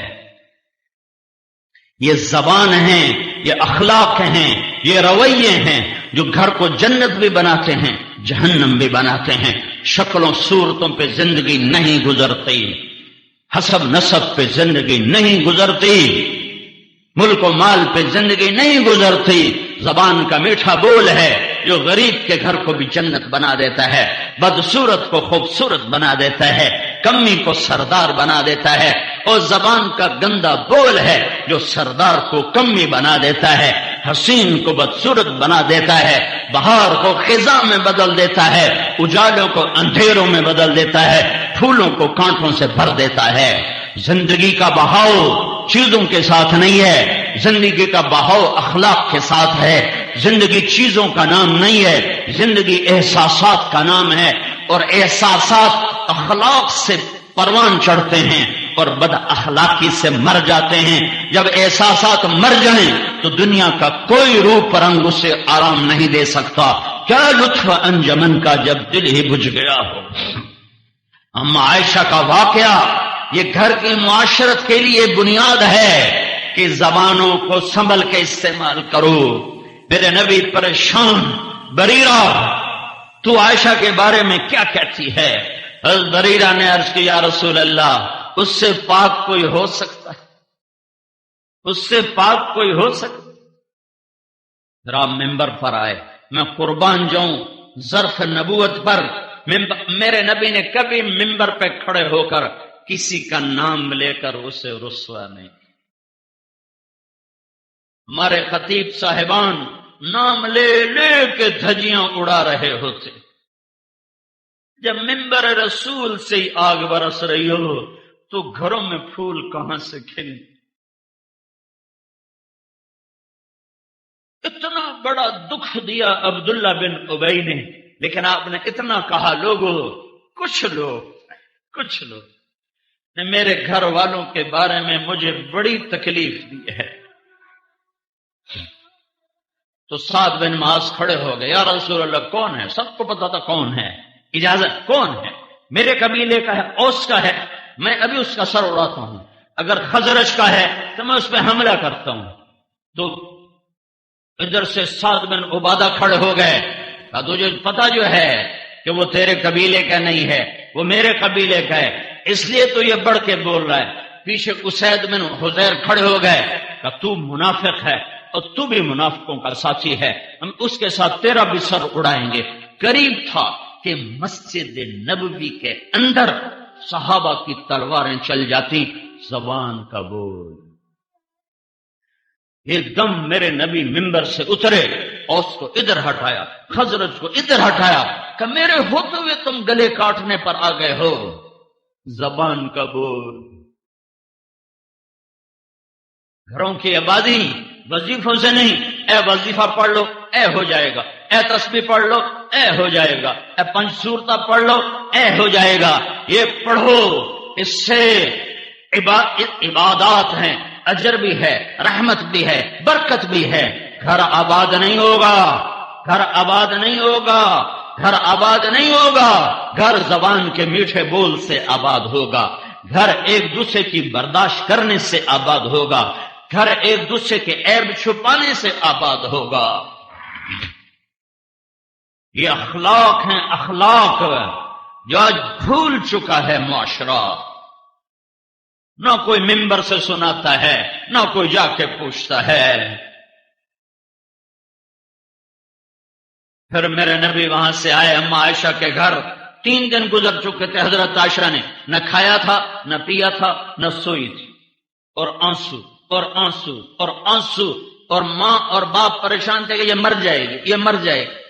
یہ زبان ہیں، یہ اخلاق ہیں، یہ رویے ہیں جو گھر کو جنت بھی بناتے ہیں، جہنم بھی بناتے ہیں. شکلوں صورتوں پہ زندگی نہیں گزرتی، حسب نسب پہ زندگی نہیں گزرتی، ملک و مال پہ زندگی نہیں گزرتی. زبان کا میٹھا بول ہے جو غریب کے گھر کو بھی جنت بنا دیتا ہے، بدصورت کو خوبصورت بنا دیتا ہے، کمی کو سردار بنا دیتا ہے. اور زبان کا گندا بول ہے جو سردار کو کمی بنا دیتا ہے، حسین کو بدصورت بنا دیتا ہے، بہار کو خزاں میں بدل دیتا ہے، اجالوں کو اندھیروں میں بدل دیتا ہے، پھولوں کو کانٹوں سے بھر دیتا ہے. زندگی کا بہاؤ چیزوں کے ساتھ نہیں ہے، زندگی کا بہاؤ اخلاق کے ساتھ ہے. زندگی چیزوں کا نام نہیں ہے، زندگی احساسات کا نام ہے، اور احساسات اخلاق سے پروان چڑھتے ہیں اور بد اخلاقی سے مر جاتے ہیں. جب احساسات مر جائیں تو دنیا کا کوئی روپ رنگ اسے آرام نہیں دے سکتا. کیا لطف انجمن کا جب دل ہی بجھ گیا ہو. اما عائشہ کا واقعہ یہ گھر کی معاشرت کے لیے بنیاد ہے کہ زبانوں کو سنبھل کے استعمال کرو. میرے نبی پریشان، بریرہ تو عائشہ کے بارے میں کیا کہتی ہے؟ حضرت بریرہ نے عرض کی، یا رسول اللہ، اس سے پاک کوئی ہو سکتا ہے؟ اس سے پاک کوئی ہو سکتا؟ ذرا ممبر پر آئے، میں قربان جاؤں ظرف نبوت پر. میرے نبی نے کبھی ممبر پہ کھڑے ہو کر کسی کا نام لے کر اسے رسوا نہیں. ہمارے خطیب صاحبان نام لے لے کے دھجیاں اڑا رہے ہوتے. جب منبر رسول سے ہی آگ برس رہی ہو تو گھروں میں پھول کہاں سے کھل؟ اتنا بڑا دکھ دیا عبداللہ بن ابی نے، لیکن آپ نے اتنا کہا، لوگوں کچھ لوگ نے میرے گھر والوں کے بارے میں مجھے بڑی تکلیف دی ہے۔ تو سعد بن معاذ کھڑے ہو گئے، یا رسول اللہ کون ہے؟ سب کو پتا تھا کون ہے، اجازت کون ہے؟ میرے قبیلے کا ہے، اوس کا ہے، میں ابھی اس کا سر اڑاتا ہوں، اگر خزرج کا ہے تو میں اس پہ حملہ کرتا ہوں۔ تو ادھر سے سعد بن عبادہ کھڑے ہو گئے، کہا تجھے پتا جو ہے کہ وہ تیرے قبیلے کا نہیں ہے، وہ میرے قبیلے کا ہے، اس لیے تو یہ بڑھ کے بول رہا ہے۔ پیچھے اسید بن حضیر کھڑے ہو گئے، کہا تو منافق ہے اور تو بھی منافقوں کا ساتھی ہے، ہم اس کے ساتھ تیرا بھی سر اڑائیں گے۔ قریب تھا کہ مسجد نبوی کے اندر صحابہ کی تلواریں چل جاتی، زبان کا بول۔ ایک دم میرے نبی منبر سے اترے، اوس کو ادھر ہٹایا، خزرج کو ادھر ہٹایا، کہ میرے ہوتے ہوئے تم گلے کاٹنے پر آ گئے ہو، زبان کا بول۔ گھروں کی آبادی وظیفوں سے نہیں، اے وظیفہ پڑھ لو اے ہو جائے گا، اے تسبیح پڑھ لو اے ہو جائے گا، اے پنج سورتہ پڑھ لو اے ہو جائے گا، یہ پڑھو، اس سے عبادات ہیں، اجر بھی ہے، رحمت بھی ہے، برکت بھی ہے۔ گھر آباد نہیں ہوگا، گھر آباد نہیں ہوگا، گھر آباد نہیں ہوگا، گھر زبان کے میٹھے بول سے آباد ہوگا، گھر ایک دوسرے کی برداشت کرنے سے آباد ہوگا، گھر ایک دوسرے کے عیب چھپانے سے آباد ہوگا۔ یہ اخلاق ہیں، اخلاق جو آج بھول چکا ہے معاشرہ۔ نہ کوئی منبر سے سناتا ہے، نہ کوئی جا کے پوچھتا ہے۔ پھر میرے نبی وہاں سے آئے اما عائشہ کے گھر، 3 دن گزر چکے تھے، حضرت عائشہ نے نہ کھایا تھا، نہ پیا تھا، نہ سوئی تھی، اور آنسو اور آنسو اور آنسو، اور ماں اور باپ پریشان تھے کہ یہ مر جائے گی، یہ مر جائے گی۔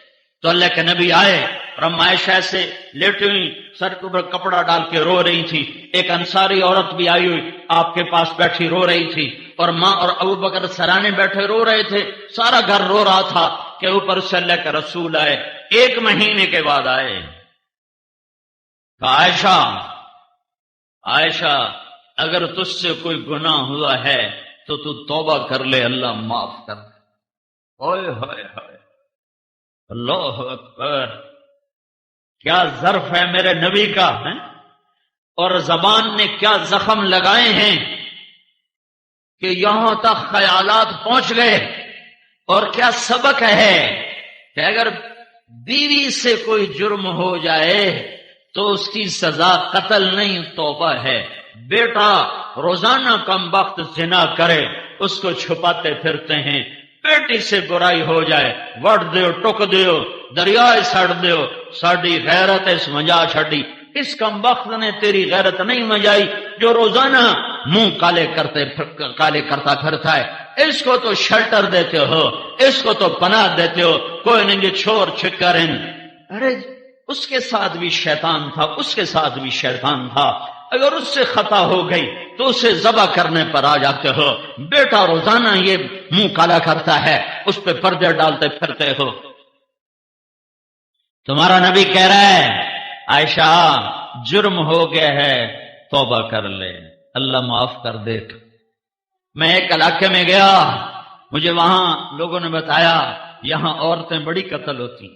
تو اللہ کے نبی آئے اور اما عائشہ سے لیٹی ہوئی، سر کے اوپر کپڑا ڈال کے رو رہی تھی۔ ایک انصاری عورت بھی آئی ہوئی آپ کے پاس بیٹھی رو رہی تھی، اور ماں اور ابو بکر سرانے بیٹھے رو رہے تھے، سارا گھر رو رہا تھا کہ اوپر سے اللہ کے رسول آئے، 1 مہینے کے بعد آئے۔ عائشہ عائشہ اگر تجھ سے کوئی گناہ ہوا ہے تو تو توبہ کر لے، اللہ معاف کر دے۔ اوئے ہوئے ہوئے، اللہ اکبر، کیا ظرف ہے میرے نبی کا ہے، اور زبان نے کیا زخم لگائے ہیں کہ یہاں تک خیالات پہنچ گئے۔ اور کیا سبق ہے کہ اگر بیوی سے کوئی جرم ہو جائے تو اس کی سزا قتل نہیں، توبہ ہے۔ بیٹا روزانہ کم وقت زنا کرے، اس کو چھپاتے پھرتے ہیں، بیٹی سے برائی ہو جائے وڑ دیو، ٹک دیو، دریائے سڑ دیو، ساڑی غیرت اس مجا چھڑی۔ اس کم وقت نے تیری غیرت نہیں مجائی جو روزانہ منہ کالے کرتا پھرتا ہے۔ اس کو تو شیلٹر دیتے ہو، اس کو تو پناہ دیتے ہو، کوئی نہیں چھوڑ چھکرن۔ ارے اس کے ساتھ بھی شیطان تھا، اس کے ساتھ بھی شیطان تھا، اگر اس سے خطا ہو گئی تو اسے ذبح کرنے پر آ جاتے ہو۔ بیٹا روزانہ یہ منہ کالا کرتا ہے، اس پہ پردے ڈالتے پھرتے ہو۔ تمہارا نبی کہہ رہا ہے عائشہ جرم ہو گیا ہے، توبہ کر لے، اللہ معاف کر دے۔ میں ایک علاقے میں گیا، مجھے وہاں لوگوں نے بتایا یہاں عورتیں بڑی قتل ہوتی۔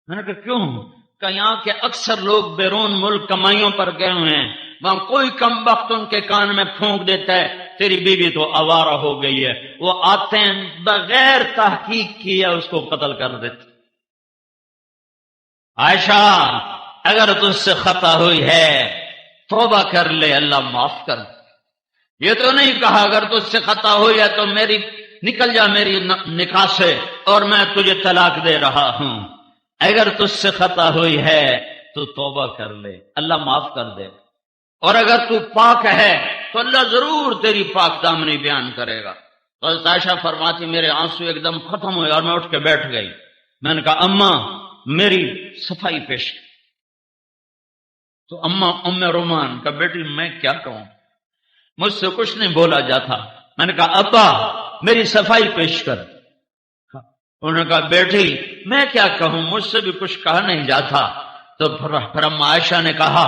میں نے کہا کیوں؟ کہ یہاں کے اکثر لوگ بیرون ملک کمائیوں پر گئے ہوئے ہیں، وہاں کوئی کم وقت ان کے کان میں پھونک دیتا ہے تیری بیوی تو آوارہ ہو گئی ہے، وہ آتے ہیں بغیر تحقیق کیا اس کو قتل کر دیتے۔ عائشہ اگر تجھ سے خطا ہوئی ہے توبہ کر لے، اللہ معاف کر دے۔ یہ تو نہیں کہا اگر تجھ سے خطا ہوئی ہے تو میری نکل جا میری نکاح سے اور میں تجھے طلاق دے رہا ہوں۔ اگر تجھ سے خطا ہوئی ہے تو توبہ کر لے، اللہ معاف کر دے۔ اور اگر تو پاک ہے تو اللہ ضرور تیری پاک دامنی بیان کرے گا۔ تو حضرت عائشہ فرماتی میرے آنسو ایک دم ختم ہوئے اور میں اٹھ کے بیٹھ گئی۔ میں نے کہا اماں میری صفائی پیش تو اما ام رومان کا بیٹی میں کیا کہوں، مجھ سے کچھ نہیں بولا جاتا. میں نے کہا ابا میری صفائی پیش کر. انہوں نے کہا بیٹی میں کیا کہوں، مجھ سے بھی کچھ کہا نہیں جاتا. تو پھر اما عائشہ نے کہا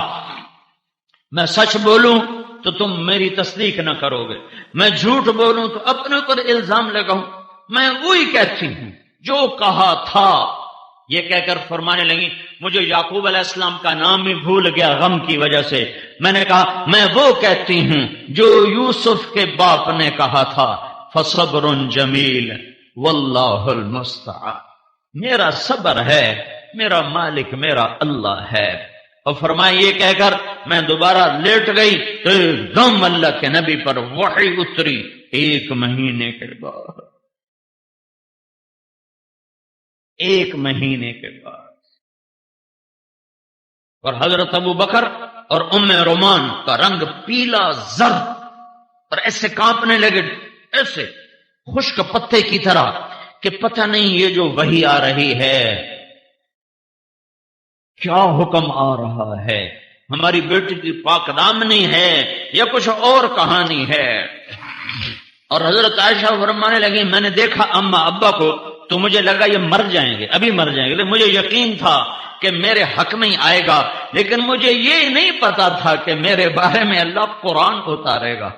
میں سچ بولوں تو تم میری تصدیق نہ کرو گے، میں جھوٹ بولوں تو اپنے اوپر الزام لگاؤں، میں وہی کہتی ہوں جو کہا تھا. یہ کہہ کر فرمانے لگی مجھے یعقوب علیہ السلام کا نام ہی بھول گیا غم کی وجہ سے. میں نے کہا میں وہ کہتی ہوں جو یوسف کے باپ نے کہا تھا فصبر جمیل واللہ المستعان. میرا صبر ہے، میرا مالک میرا اللہ ہے. اور فرمایا یہ کہہ کر میں دوبارہ لیٹ گئی تو ایک دم اللہ کے نبی پر وحی اتری 1 مہینے کے بعد. 1 مہینے کے بعد. اور حضرت ابو بکر اور ام رومان کا رنگ پیلا زرد اور ایسے کانپنے لگے، ایسے خشک پتے کی طرح کہ پتہ نہیں یہ جو وحی آ رہی ہے کیا حکم آ رہا ہے، ہماری بیٹی کی پاک دامنی ہے یا کچھ اور کہانی ہے. اور حضرت عائشہ فرمانے لگی میں نے دیکھا اما ابا کو تو مجھے لگا یہ مر جائیں گے، ابھی مر جائیں گے، لیکن مجھے یقین تھا کہ میرے حق میں ہی آئے گا، لیکن مجھے یہ نہیں پتا تھا کہ میرے بارے میں اللہ قرآن اتارے گا.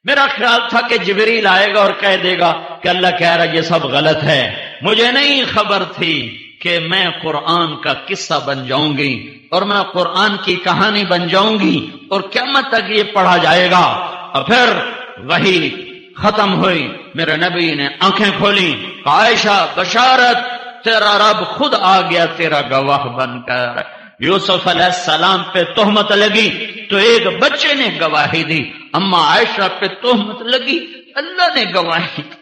میرا خیال تھا کہ جبریل آئے گا اور کہہ دے گا کہ اللہ کہہ رہا یہ سب غلط ہے. مجھے نہیں خبر تھی کہ میں قرآن کا قصہ بن جاؤں گی اور میں قرآن کی کہانی بن جاؤں گی اور قیامت تک یہ پڑھا جائے گا. اور پھر وہی ختم ہوئی، میرے نبی نے آنکھیں کھولی، عائشہ بشارت تیرا رب خود آ گیا تیرا گواہ بن کر. یوسف علیہ السلام پہ تہمت لگی تو ایک بچے نے گواہی دی، اما عائشہ پہ تہمت لگی اللہ نے گواہی دی.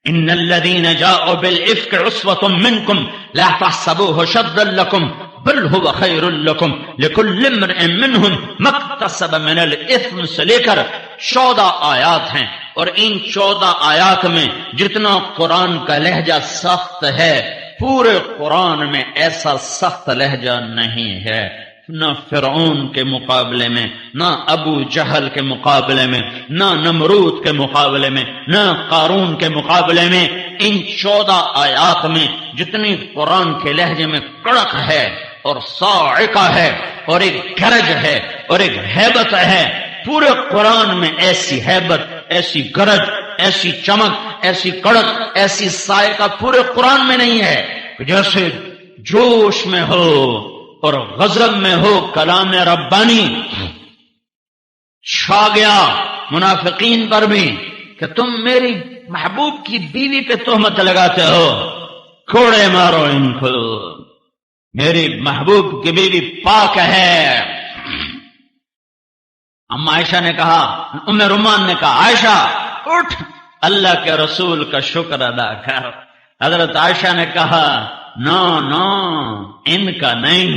ان الذين جاءوا بالافك عصبة منكم لا تحسبوه شرا لكم بل هو خير لكم لكل امرئ منهم ما اكتسب من الاثم سے لے کر 14 آیات ہیں، اور ان 14 آیات میں جتنا قرآن کا لہجہ سخت ہے پورے قرآن میں ایسا سخت لہجہ نہیں ہے، نہ فرعون کے مقابلے میں، نہ ابو جہل کے مقابلے میں، نہ نمرود کے مقابلے میں، نہ قارون کے مقابلے میں. ان 14 آیات میں جتنی قرآن کے لہجے میں کڑک ہے اور صاعقہ ہے اور ایک گرج ہے اور ایک ہیبت ہے، پورے قرآن میں ایسی ہیبت، ایسی گرج، ایسی چمک، ایسی کڑک، ایسی صاعقہ پورے قرآن میں نہیں ہے. جیسے جوش میں ہو اور غضب میں ہو کلام ربانی چھا گیا منافقین پر بھی کہ تم میری محبوب کی بیوی پہ تہمت لگاتے ہو، کوڑے مارو ان کو، میری محبوب کی بیوی پاک ہے. اما عائشہ نے کہا، ام رومان نے کہا عائشہ اٹھ اللہ کے رسول کا شکر ادا کر. حضرت عائشہ نے کہا نو ان کا نہیں،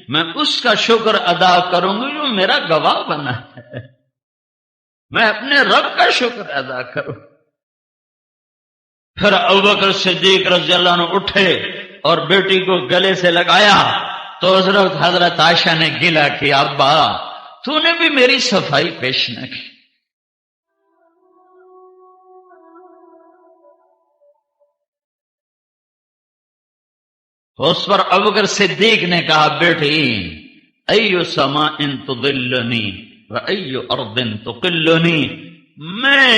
میں اس کا شکر ادا کروں گی جو میرا گواہ بنا ہے، میں اپنے رب کا شکر ادا کروں. پھر ابوبکر صدیق رضی اللہ عنہ اٹھے اور بیٹی کو گلے سے لگایا تو حضرت عائشہ نے گلا کیا ابا تو نے بھی میری صفائی پیش نہ کی. اس پر ابوبکر صدیق نے کہا بیٹی ایو سماء تضلنی و ایو ارض تقلنی، میں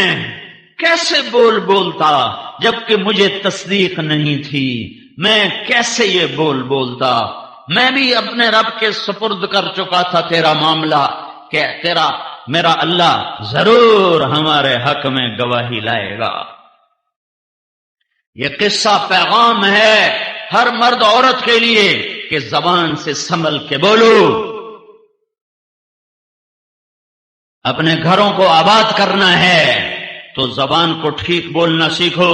کیسے بولتا جبکہ مجھے تصدیق نہیں تھی، میں کیسے یہ بولتا، میں بھی اپنے رب کے سپرد کر چکا تھا تیرا معاملہ کہ میرا اللہ ضرور ہمارے حق میں گواہی لائے گا. یہ قصہ پیغام ہے ہر مرد عورت کے لیے کہ زبان سے سنبھل کے بولو، اپنے گھروں کو آباد کرنا ہے تو زبان کو ٹھیک بولنا سیکھو.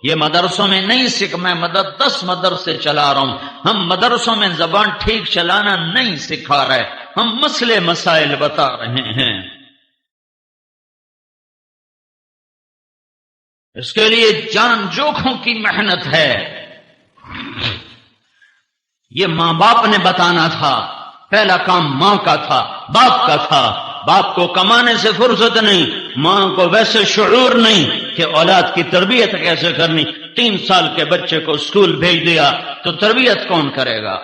یہ مدرسوں میں نہیں سیکھ، میں 10 مدرسے چلا رہا ہوں، ہم مدرسوں میں زبان ٹھیک چلانا نہیں سکھا رہے، ہم مسئلے مسائل بتا رہے ہیں. اس کے لیے جان جوکھوں کی محنت ہے. یہ ماں باپ نے بتانا تھا، پہلا کام ماں کا تھا، باپ کا تھا۔ باپ کو کمانے سے فرصت نہیں، ماں کو ویسے شعور نہیں کہ اولاد کی تربیت کیسے کرنی۔ 3 سال کے بچے کو اسکول بھیج دیا تو تربیت کون کرے گا؟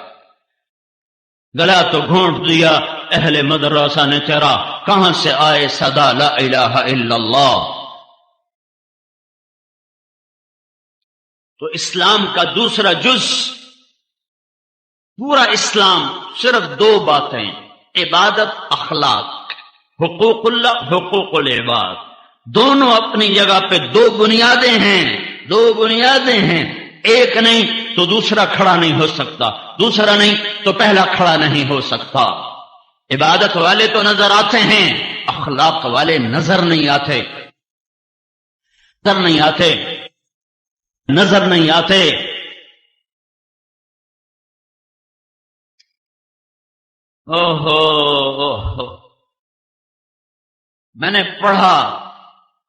گلا تو گھونٹ دیا، اہل مدرسہ نے تیرا کہاں سے آئے صدا لا الہ الا اللہ۔ تو اسلام کا دوسرا جز، پورا اسلام صرف 2 باتیں، عبادت، اخلاق، حقوق اللہ، حقوق العباد، دونوں اپنی جگہ پہ 2 بنیادیں ہیں، 2 بنیادیں ہیں۔ ایک نہیں تو دوسرا کھڑا نہیں ہو سکتا، دوسرا نہیں تو پہلا کھڑا نہیں ہو سکتا۔ عبادت والے تو نظر آتے ہیں، اخلاق والے نظر نہیں آتے، نظر نہیں آتے، نظر نہیں آتے۔ اوہو، میں نے پڑھا،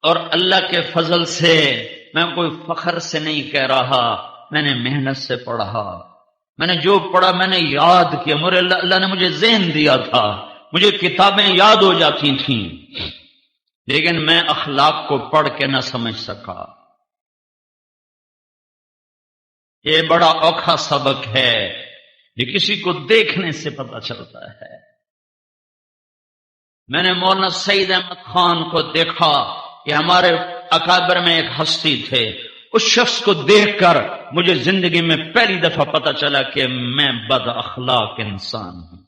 اور اللہ کے فضل سے، میں کوئی فخر سے نہیں کہہ رہا، میں نے محنت سے پڑھا، میں نے جو پڑھا میں نے یاد کیا، مجھے اللہ نے مجھے ذہن دیا تھا، مجھے کتابیں یاد ہو جاتی تھیں، لیکن میں اخلاق کو پڑھ کے نہ سمجھ سکا۔ یہ بڑا اوکھا سبق ہے، یہ کسی کو دیکھنے سے پتہ چلتا ہے۔ میں نے مولانا سعید احمد خان کو دیکھا، یہ ہمارے اکابر میں ایک ہستی تھے، اس شخص کو دیکھ کر مجھے زندگی میں پہلی دفعہ پتہ چلا کہ میں بد اخلاق انسان ہوں،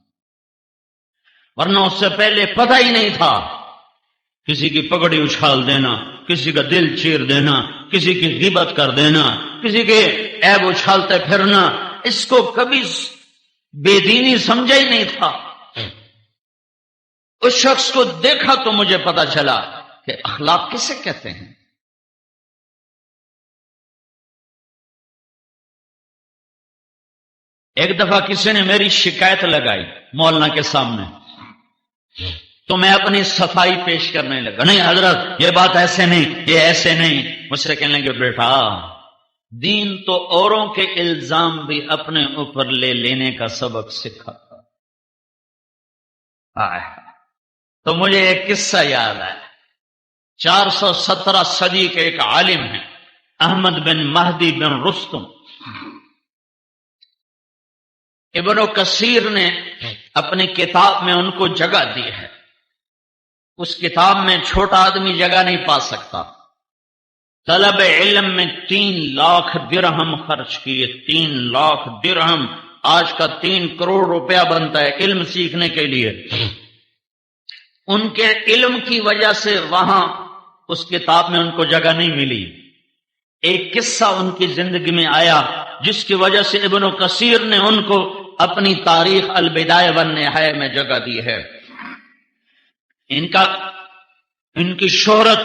ورنہ اس سے پہلے پتہ ہی نہیں تھا۔ کسی کی پگڑی اچھال دینا، کسی کا دل چیر دینا، کسی کی غیبت کر دینا، کسی کے عیب اچھالتے پھرنا، اس کو کبھی بے دینی سمجھا ہی نہیں تھا۔ اس شخص کو دیکھا تو مجھے پتا چلا کہ اخلاق کسے کہتے ہیں۔ ایک دفعہ کسی نے میری شکایت لگائی مولانا کے سامنے، تو میں اپنی صفائی پیش کرنے لگا، نہیں حضرت یہ بات ایسے نہیں، یہ ایسے نہیں۔ مجھ سے کہنے لگے بیٹا، دین تو اوروں کے الزام بھی اپنے اوپر لے لینے کا سبق سکھاتا۔ تو مجھے ایک قصہ یاد ہے، 417 صدی کے ایک عالم ہیں احمد بن مہدی بن رستم، ابن کثیر نے اپنی کتاب میں ان کو جگہ دی ہے۔ اس کتاب میں چھوٹا آدمی جگہ نہیں پا سکتا۔ طلب علم میں 3 لاکھ درہم خرچ کیے، 3 لاکھ درہم، آج کا 3 کروڑ روپیہ بنتا ہے علم سیکھنے کے لیے۔ ان کے علم کی وجہ سے وہاں اس کتاب میں ان کو جگہ نہیں ملی۔ ایک قصہ ان کی زندگی میں آیا جس کی وجہ سے ابن کثیر نے ان کو اپنی تاریخ البدایہ والنہایہ میں جگہ دی ہے۔ ان کی شہرت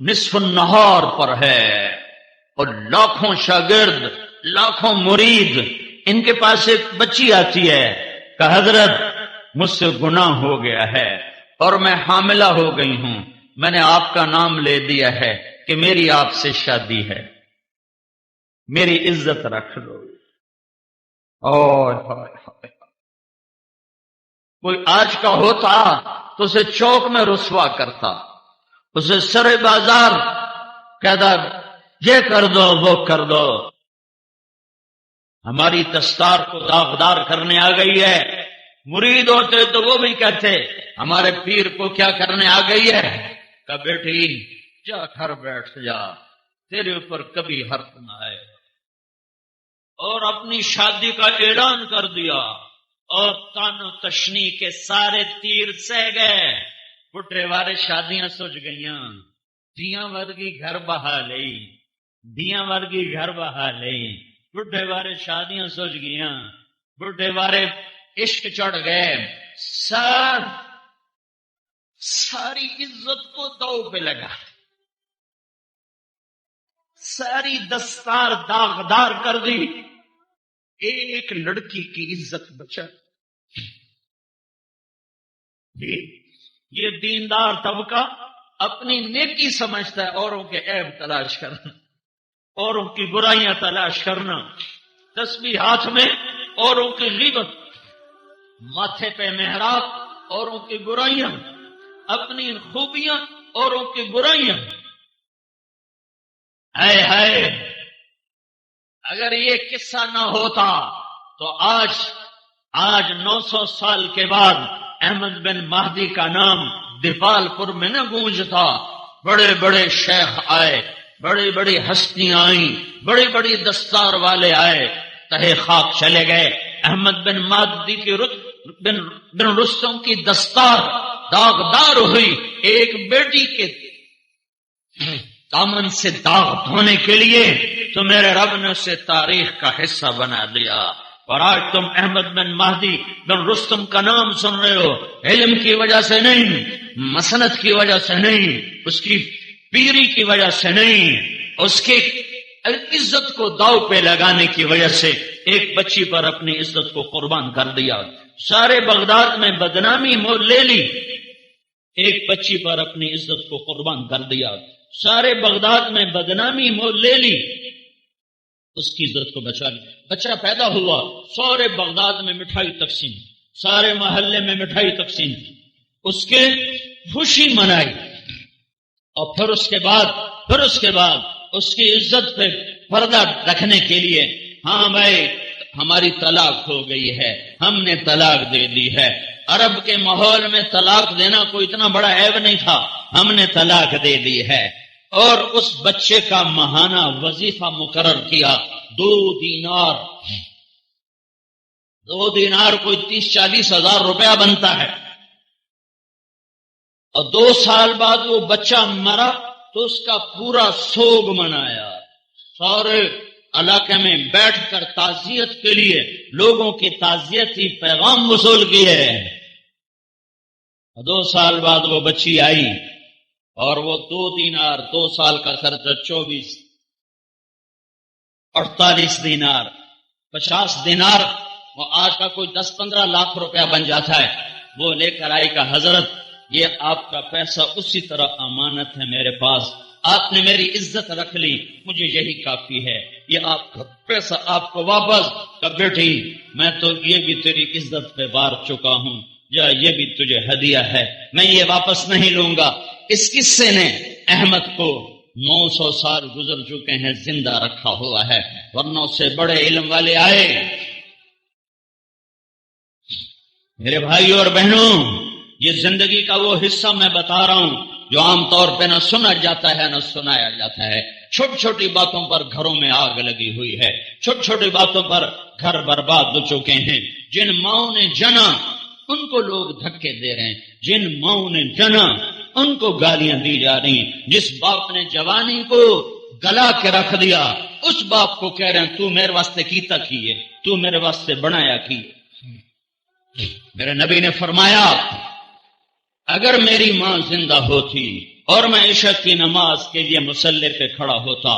نصف النہار پر ہے، اور لاکھوں شاگرد، لاکھوں مرید۔ ان کے پاس ایک بچی آتی ہے کہ حضرت مجھ سے گناہ ہو گیا ہے اور میں حاملہ ہو گئی ہوں، میں نے آپ کا نام لے دیا ہے کہ میری آپ سے شادی ہے، میری عزت رکھ لو۔ کوئی آج کا ہوتا تو اسے چوک میں رسوا کرتا، اسے سر بازار کہتا یہ کر دو وہ کر دو۔ ہماری دستار کو داغدار کرنے آ گئی ہے، مرید ہوتے تو وہ بھی کہتے ہمارے پیر کو کیا کرنے آ گئی ہے، کہ بیٹی جا گھر بیٹھ جا، تیرے اوپر کبھی حرف نہ آئے۔ اور اپنی شادی کا اعلان کر دیا، اور تان و تشنی کے سارے تیر سہ گئے، بٹھے والے شادیاں سج گئیاں، دیاں ورگی گھر بہا لئی، دیاں ورگی گھر بہا لئی، بڈھے والے شادیاں سج گئیاں، بڈھے والے عشق چڑھ گئے، ساری عزت کو دو پہ لگا، ساری دستار داغدار کر دی، ایک لڑکی کی عزت بچا۔ یہ دیندار طبقہ اپنی نیکی سمجھتا ہے اوروں کے عیب تلاش کرنا، اوروں کی برائیاں تلاش کرنا، تسبیح ہاتھ میں اوروں کی غیبت، ماتھے پہ محراب اوروں کی برائیاں، اپنی خوبیاں اوروں کی برائیاں. ہائے ہائے، اگر یہ قصہ نہ ہوتا تو آج 900 سال کے بعد احمد بن مہدی کا نام دیپال پور میں نہ گونجتا. بڑے بڑے شیخ آئے، بڑی بڑی ہستیاں آئیں، بڑی بڑی دستار والے آئے، تہے خاک چلے گئے. احمد بن مہدی کی بن رستم کی دستار داغدار ہوئی. ایک بیٹی کے دامن سے داغ دھونے کے لیے تو میرے رب نے اسے تاریخ کا حصہ بنا دیا. اور آج تم احمد بن مہدی بن رستم کا نام سن رہے ہو، علم کی وجہ سے نہیں، مسند کی وجہ سے نہیں، اس کی پیری کی وجہ سے نہیں، اس کی عزت کو داؤ پہ لگانے کی وجہ سے ایک بچی پر اپنی عزت کو قربان کر دیا. سارے بغداد میں بدنامی مول لے لی، ایک بچی پر اپنی عزت کو قربان کر دیا. سارے بغداد میں بدنامی مول لے لی، اس کی عزت کو بچا لی. بچہ پیدا ہوا، سارے بغداد میں مٹھائی تقسیم، سارے محلے میں مٹھائی تقسیم، اس کے خوشی منائی. اور پھر اس کے بعد اس کی عزت پہ پردہ رکھنے کے لیے، ہاں بھائی ہماری طلاق ہو گئی ہے، ہم نے طلاق دے دی ہے. عرب کے ماحول میں طلاق دینا کوئی اتنا بڑا عیب نہیں تھا، ہم نے طلاق دے دی ہے. اور اس بچے کا ماہانہ وظیفہ مقرر کیا 2 دینار کوئی 30-40 ہزار روپیہ بنتا ہے. اور 2 سال بعد وہ بچہ مرا تو اس کا پورا سوگ منایا. سارے علاقے میں بیٹھ کر تعزیت کے لیے لوگوں کی تعزیتی پیغام وصول کیے. 2 سال بعد وہ بچی آئی اور وہ 2 دینار، 2 سال کا خرچہ 24، 48 دینار، 50 دینار، وہ آج کا کوئی 10-15 لاکھ روپیہ بن جاتا ہے. وہ لے کر آئی کہ حضرت یہ آپ کا پیسہ اسی طرح امانت ہے میرے پاس، آپ نے میری عزت رکھ لی، مجھے یہی کافی ہے، یہ آپ کا پیسہ آپ کو واپس. کہ بیٹی میں تو یہ بھی تیری عزت پہ بار چکا ہوں، یا یہ بھی تجھے ہدیہ ہے، میں یہ واپس نہیں لوں گا. اس قصے نے احمد کو 900 سال گزر چکے ہیں زندہ رکھا ہوا ہے، ورنہ اس سے بڑے علم والے آئے. میرے بھائیوں اور بہنوں، یہ زندگی کا وہ حصہ میں بتا رہا ہوں جو عام طور پہ نہ سنا جاتا ہے نہ سنایا جاتا ہے. چھوٹی چھوٹی باتوں پر گھروں میں آگ لگی ہوئی ہے، چھوٹی چھوٹی باتوں پر گھر برباد ہو چکے ہیں. جن ماؤں نے جنا ان کو لوگ دھکے دے رہے ہیں، جن ماؤں نے جنا ان کو گالیاں دی جا رہی ہیں. جس باپ نے جوانی کو گلا کے رکھ دیا اس باپ کو کہہ رہے ہیں تو میرے واسطے کیتا کیے، تو میرے واسطے بنایا کیے. میرے نبی نے فرمایا اگر میری ماں زندہ ہوتی اور میں عشاء کی نماز کے لیے مصلی پہ کھڑا ہوتا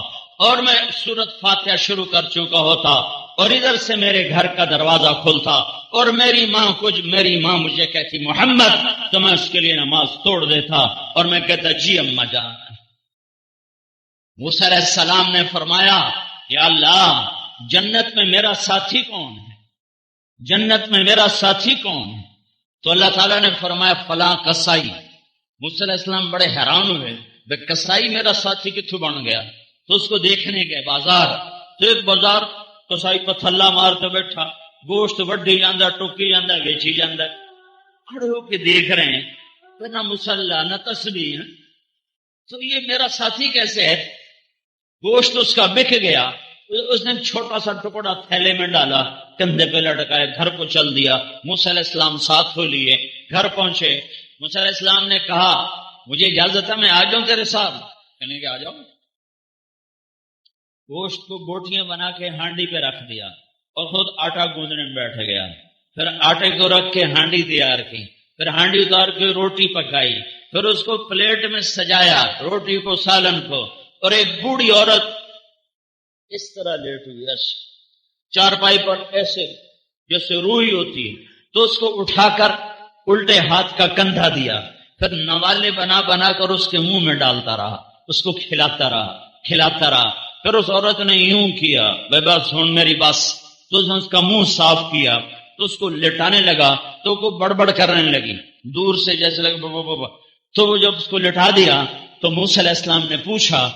اور میں سورۃ فاتحہ شروع کر چکا ہوتا اور ادھر سے میرے گھر کا دروازہ کھلتا اور میری ماں مجھے کہتی محمد، تو میں اس کے لیے نماز توڑ دیتا اور میں کہتا جی اماں جان. موسیٰ علیہ السلام نے فرمایا یا اللہ جنت میں میرا ساتھی کون ہے، جنت میں میرا ساتھی کون ہے؟ تو اللہ تعالیٰ نے فرمایا فلاں کسائی. موسیٰ علیہ السلام بڑے حیران ہوئے، بے کسائی میرا ساتھی کتوں بن گیا؟ تو اس کو دیکھنے گئے بازار، تو ایک بازار کسائی پتھلا مار کے بیٹھا، گوشت وڈی جاندہ، ٹوکی جاندہ، ویچی جاندہ. کھڑے ہو کے دیکھ رہے ہیں، نہ مصلی نہ تسبیح، تو یہ میرا ساتھی کیسے ہے؟ گوشت اس کا بک گیا، اس نے چھوٹا سا ٹکڑا تھیلے میں ڈالا، کندھے پہ لٹکائے، گھر کو چل دیا. موسیٰ علیہ السلام ساتھ ہو لیے، گھر پہنچے. موسیٰ علیہ السلام نے کہا مجھے اجازت ہے میں آ جاؤں تیرے ساتھ؟ کہنے کہ آ جاؤ. گوشت کو بوٹیاں بنا کے ہانڈی پہ رکھ دیا اور خود آٹا گوندنے میں بیٹھ گیا. پھر آٹے کو رکھ کے ہانڈی تیار کی، پھر ہانڈی اتار کے روٹی پکائی، پھر اس کو پلیٹ میں سجایا، روٹی کو سالن کو. اور ایک بوڑھی عورت اس طرح لیٹ ہوئی چارپائی پر ایسے جیسے روئی ہوتی ہے، تو اس کو اٹھا کر الٹے ہاتھ کا کندھا دیا، پھر نوالے بنا بنا کر اس کے منہ میں ڈالتا رہا، اس کو کھلاتا رہا. پھر اس عورت نے یوں کیا بے بس ہوں میری بس تو اس نے اس کا منہ صاف کیا تو اس کو لٹانے لگا تو وہ بڑبڑ کرنے لگی دور سے جیسے لگا تو وہ جب اس کو لٹا دیا تو موسیٰ علیہ السلام نے پوچھا